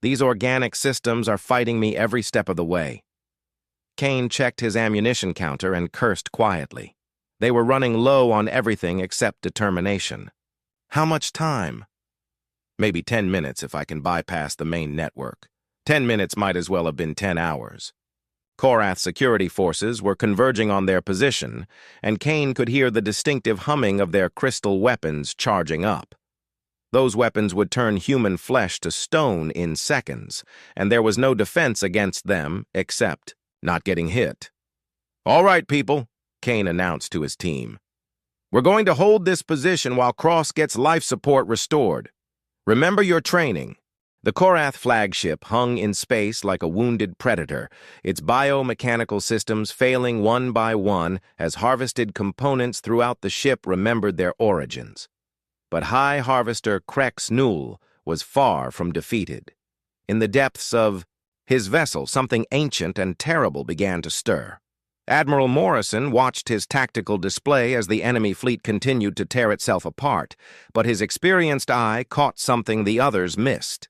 These organic systems are fighting me every step of the way. Kane checked his ammunition counter and cursed quietly. They were running low on everything except determination. How much time? Maybe 10 minutes if I can bypass the main network. 10 minutes might as well have been 10 hours. Korath security forces were converging on their position, and Kane could hear the distinctive humming of their crystal weapons charging up. Those weapons would turn human flesh to stone in seconds, and there was no defense against them except not getting hit. All right, people, Kane announced to his team. We're going to hold this position while Cross gets life support restored. Remember your training. The Korath flagship hung in space like a wounded predator, its biomechanical systems failing one by one as harvested components throughout the ship remembered their origins. But High Harvester Krex Nul was far from defeated. In the depths of his vessel, something ancient and terrible began to stir. Admiral Morrison watched his tactical display as the enemy fleet continued to tear itself apart, but his experienced eye caught something the others missed.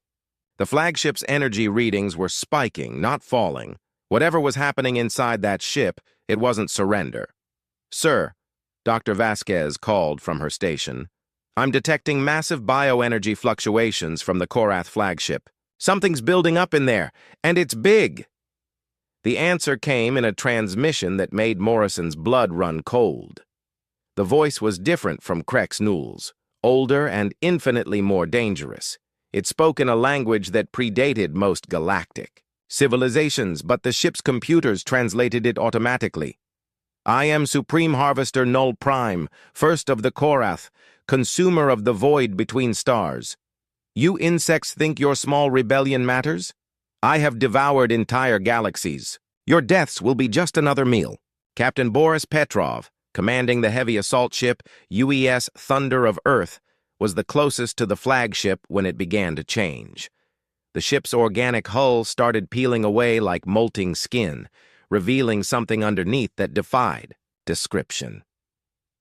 The flagship's energy readings were spiking, not falling. Whatever was happening inside that ship, it wasn't surrender. Sir, Dr. Vasquez called from her station, I'm detecting massive bioenergy fluctuations from the Korath flagship. Something's building up in there, and it's big. The answer came in a transmission that made Morrison's blood run cold. The voice was different from Krex Nul's, older and infinitely more dangerous. It spoke in a language that predated most Galactic. Civilizations, but the ship's computers translated it automatically. I am Supreme Harvester Null Prime, first of the Korath, consumer of the void between stars. You insects think your small rebellion matters? I have devoured entire galaxies. Your deaths will be just another meal. Captain Boris Petrov, commanding the heavy assault ship UES Thunder of Earth, was the closest to the flagship when it began to change. The ship's organic hull started peeling away like molting skin, revealing something underneath that defied description.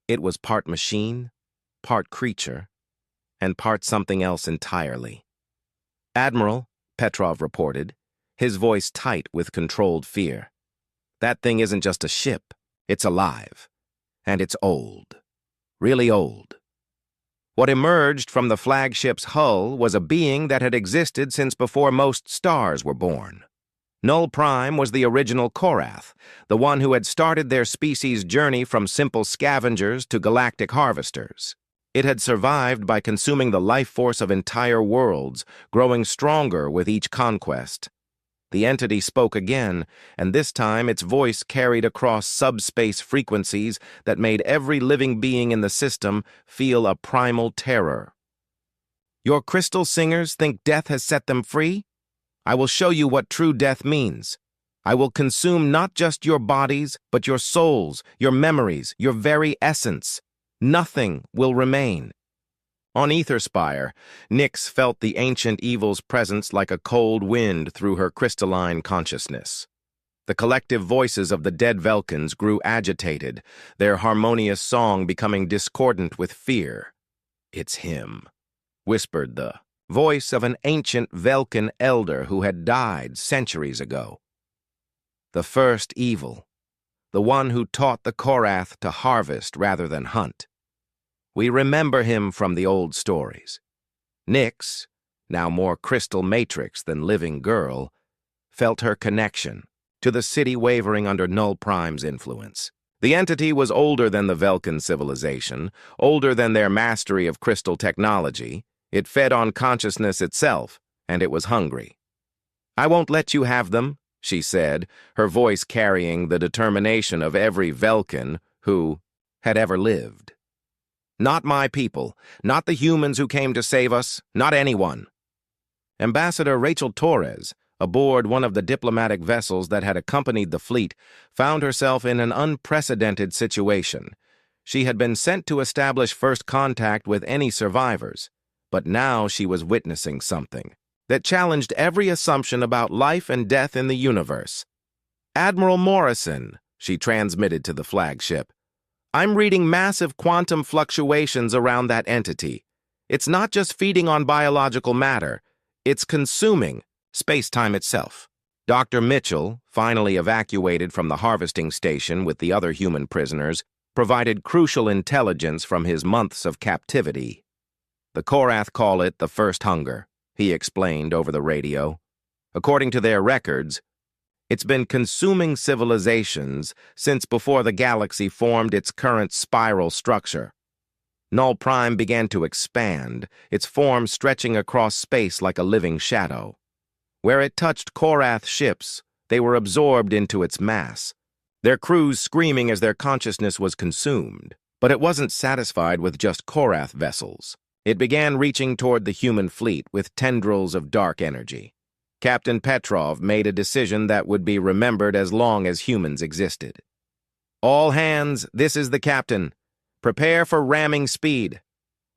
It was part machine, part creature, and part something else entirely. "Admiral," Petrov reported, his voice tight with controlled fear. "That thing isn't just a ship. It's alive. And it's old. Really old." What emerged from the flagship's hull was a being that had existed since before most stars were born. Null Prime was the original Korath, the one who had started their species' journey from simple scavengers to galactic harvesters. It had survived by consuming the life force of entire worlds, growing stronger with each conquest. The entity spoke again, and this time its voice carried across subspace frequencies that made every living being in the system feel a primal terror. "Your crystal singers think death has set them free? I will show you what true death means. I will consume not just your bodies, but your souls, your memories, your very essence. Nothing will remain." On Etherspire, Nyx felt the ancient evil's presence like a cold wind through her crystalline consciousness. The collective voices of the dead Velkans grew agitated, their harmonious song becoming discordant with fear. "It's him," whispered the voice of an ancient Velkan elder who had died centuries ago. "The first evil, the one who taught the Korath to harvest rather than hunt. We remember him from the old stories." Nyx, now more crystal matrix than living girl, felt her connection to the city wavering under Null Prime's influence. The entity was older than the Velkan civilization, older than their mastery of crystal technology. It fed on consciousness itself, and it was hungry. "I won't let you have them," she said, her voice carrying the determination of every Velkan who had ever lived. "Not my people, not the humans who came to save us, not anyone." Ambassador Rachel Torres, aboard one of the diplomatic vessels that had accompanied the fleet, found herself in an unprecedented situation. She had been sent to establish first contact with any survivors, but now she was witnessing something that challenged every assumption about life and death in the universe. "Admiral Morrison," she transmitted to the flagship, "I'm reading massive quantum fluctuations around that entity. It's not just feeding on biological matter, it's consuming space-time itself." Dr. Mitchell, finally evacuated from the harvesting station with the other human prisoners, provided crucial intelligence from his months of captivity. "The Korath call it the first hunger," he explained over the radio. "According to their records, it's been consuming civilizations since before the galaxy formed its current spiral structure. Null Prime began to expand, its form stretching across space like a living shadow. Where it touched Korath ships, they were absorbed into its mass, their crews screaming as their consciousness was consumed. But it wasn't satisfied with just Korath vessels. It began reaching toward the human fleet with tendrils of dark energy. Captain Petrov made a decision that would be remembered as long as humans existed. "All hands, this is the captain. Prepare for ramming speed.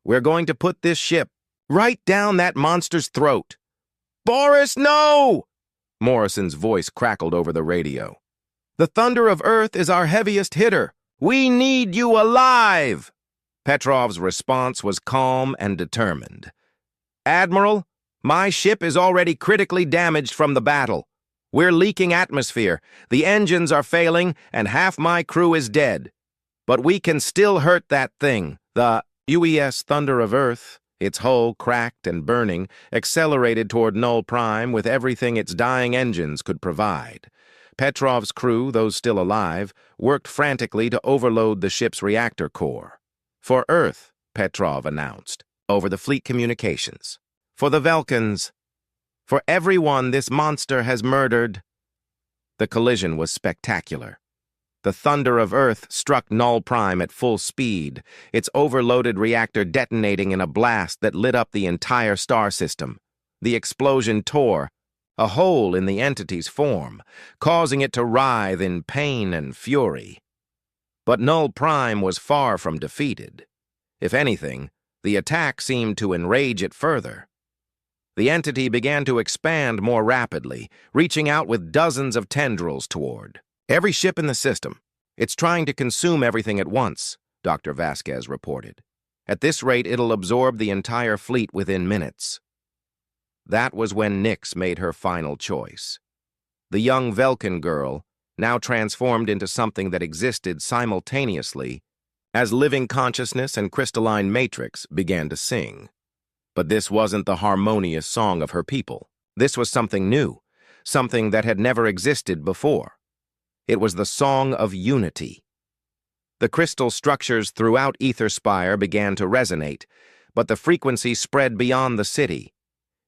We're going to put this ship right down that monster's throat." "Boris, no!" Morrison's voice crackled over the radio. "The Thunder of Earth is our heaviest hitter. We need you alive!" Petrov's response was calm and determined. "Admiral, my ship is already critically damaged from the battle. We're leaking atmosphere, the engines are failing, and half my crew is dead. But we can still hurt that thing." The UES Thunder of Earth, its hull cracked and burning, accelerated toward Null Prime with everything its dying engines could provide. Petrov's crew, those still alive, worked frantically to overload the ship's reactor core. "For Earth," Petrov announced, over the fleet communications. "For the Velkans." For everyone this monster has murdered. The collision was spectacular. The thunder of Earth struck Null Prime at full speed, its overloaded reactor detonating in a blast that lit up the entire star system. The explosion tore a hole in the entity's form, causing it to writhe in pain and fury. But Null Prime was far from defeated. If anything, the attack seemed to enrage it further. The entity began to expand more rapidly, reaching out with dozens of tendrils toward every ship in the system. It's trying to consume everything at once, Dr. Vasquez reported. At this rate, it'll absorb the entire fleet within minutes. That was when Nyx made her final choice. The young Velkin girl, now transformed into something that existed simultaneously, as living consciousness and crystalline matrix, began to sing. But this wasn't the harmonious song of her people. This was something new, something that had never existed before. It was the song of unity. The crystal structures throughout Etherspire began to resonate, but the frequency spread beyond the city.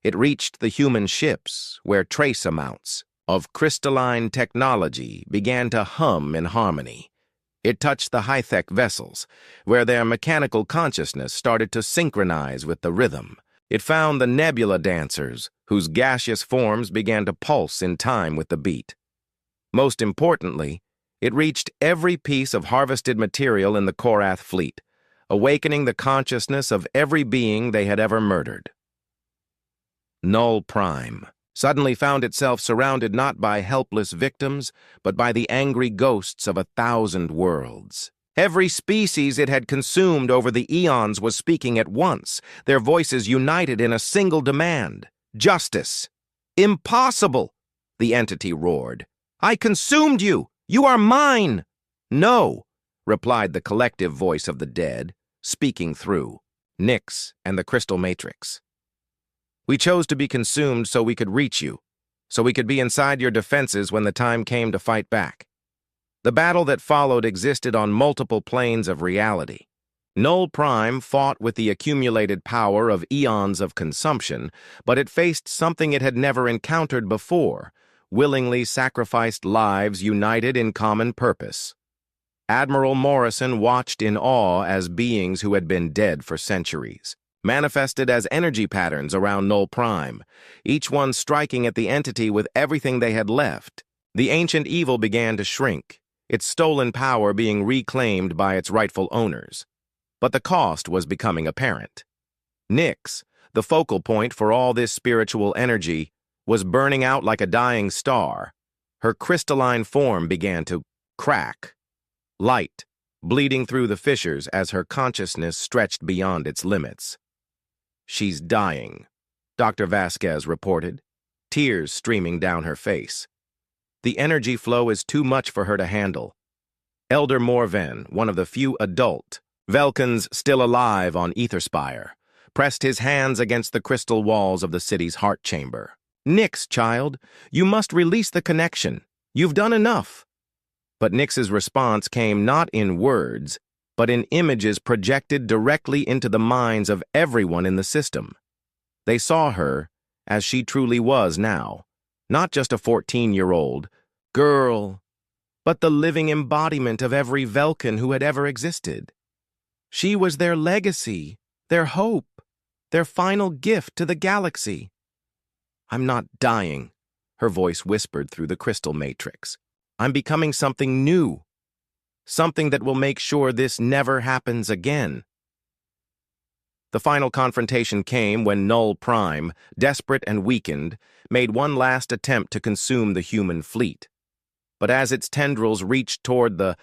It reached the human ships, where trace amounts of crystalline technology began to hum in harmony. It touched the high-tech vessels, where their mechanical consciousness started to synchronize with the rhythm. It found the nebula dancers, whose gaseous forms began to pulse in time with the beat. Most importantly, it reached every piece of harvested material in the Korath fleet, awakening the consciousness of every being they had ever murdered. Null Prime suddenly found itself surrounded not by helpless victims, but by the angry ghosts of 1,000 worlds. Every species it had consumed over the eons was speaking at once, their voices united in a single demand: justice. Impossible, the entity roared. I consumed you! You are mine! No, replied the collective voice of the dead, speaking through Nyx and the Crystal Matrix. We chose to be consumed so we could reach you, so we could be inside your defenses when the time came to fight back. The battle that followed existed on multiple planes of reality. Null Prime fought with the accumulated power of eons of consumption, but it faced something it had never encountered before: willingly sacrificed lives united in common purpose. Admiral Morrison watched in awe as beings who had been dead for centuries manifested as energy patterns around Null Prime, each one striking at the entity with everything they had left. The ancient evil began to shrink, its stolen power being reclaimed by its rightful owners. But the cost was becoming apparent. Nyx, the focal point for all this spiritual energy, was burning out like a dying star. Her crystalline form began to crack, light bleeding through the fissures as her consciousness stretched beyond its limits. She's dying, Dr. Vasquez reported, tears streaming down her face. The energy flow is too much for her to handle. Elder Morven, one of the few adult Velkins still alive on Etherspire, pressed his hands against the crystal walls of the city's heart chamber. Nyx, child, you must release the connection. You've done enough. But Nyx's response came not in words, but in images projected directly into the minds of everyone in the system. They saw her as she truly was now, not just a 14-year-old girl, but the living embodiment of every Velkin who had ever existed. She was their legacy, their hope, their final gift to the galaxy. I'm not dying, her voice whispered through the crystal matrix. I'm becoming something new, something that will make sure this never happens again. The final confrontation came when Null Prime, desperate and weakened, made one last attempt to consume the human fleet. But as its tendrils reached toward the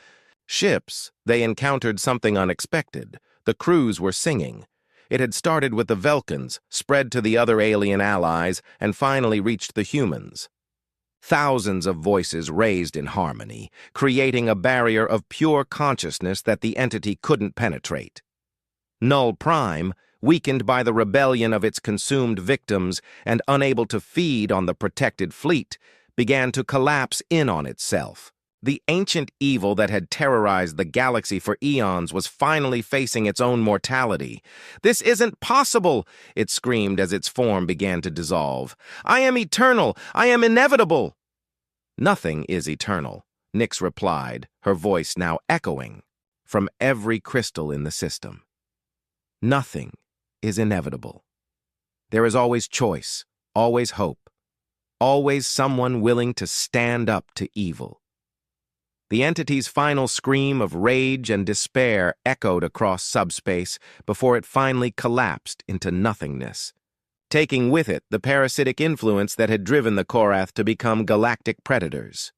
ships, they encountered something unexpected. The crews were singing. It had started with the Velkins, spread to the other alien allies, and finally reached the humans. Thousands of voices raised in harmony, creating a barrier of pure consciousness that the entity couldn't penetrate. Null Prime, weakened by the rebellion of its consumed victims and unable to feed on the protected fleet, began to collapse in on itself, The ancient evil that had terrorized the galaxy for eons was finally facing its own mortality. "This isn't possible!" it screamed as its form began to dissolve. "I am eternal! I am inevitable!" "Nothing is eternal," Nyx replied, her voice now echoing from every crystal in the system. "Nothing is inevitable. There is always choice, always hope, always someone willing to stand up to evil." The entity's final scream of rage and despair echoed across subspace before it finally collapsed into nothingness, taking with it the parasitic influence that had driven the Korath to become galactic predators.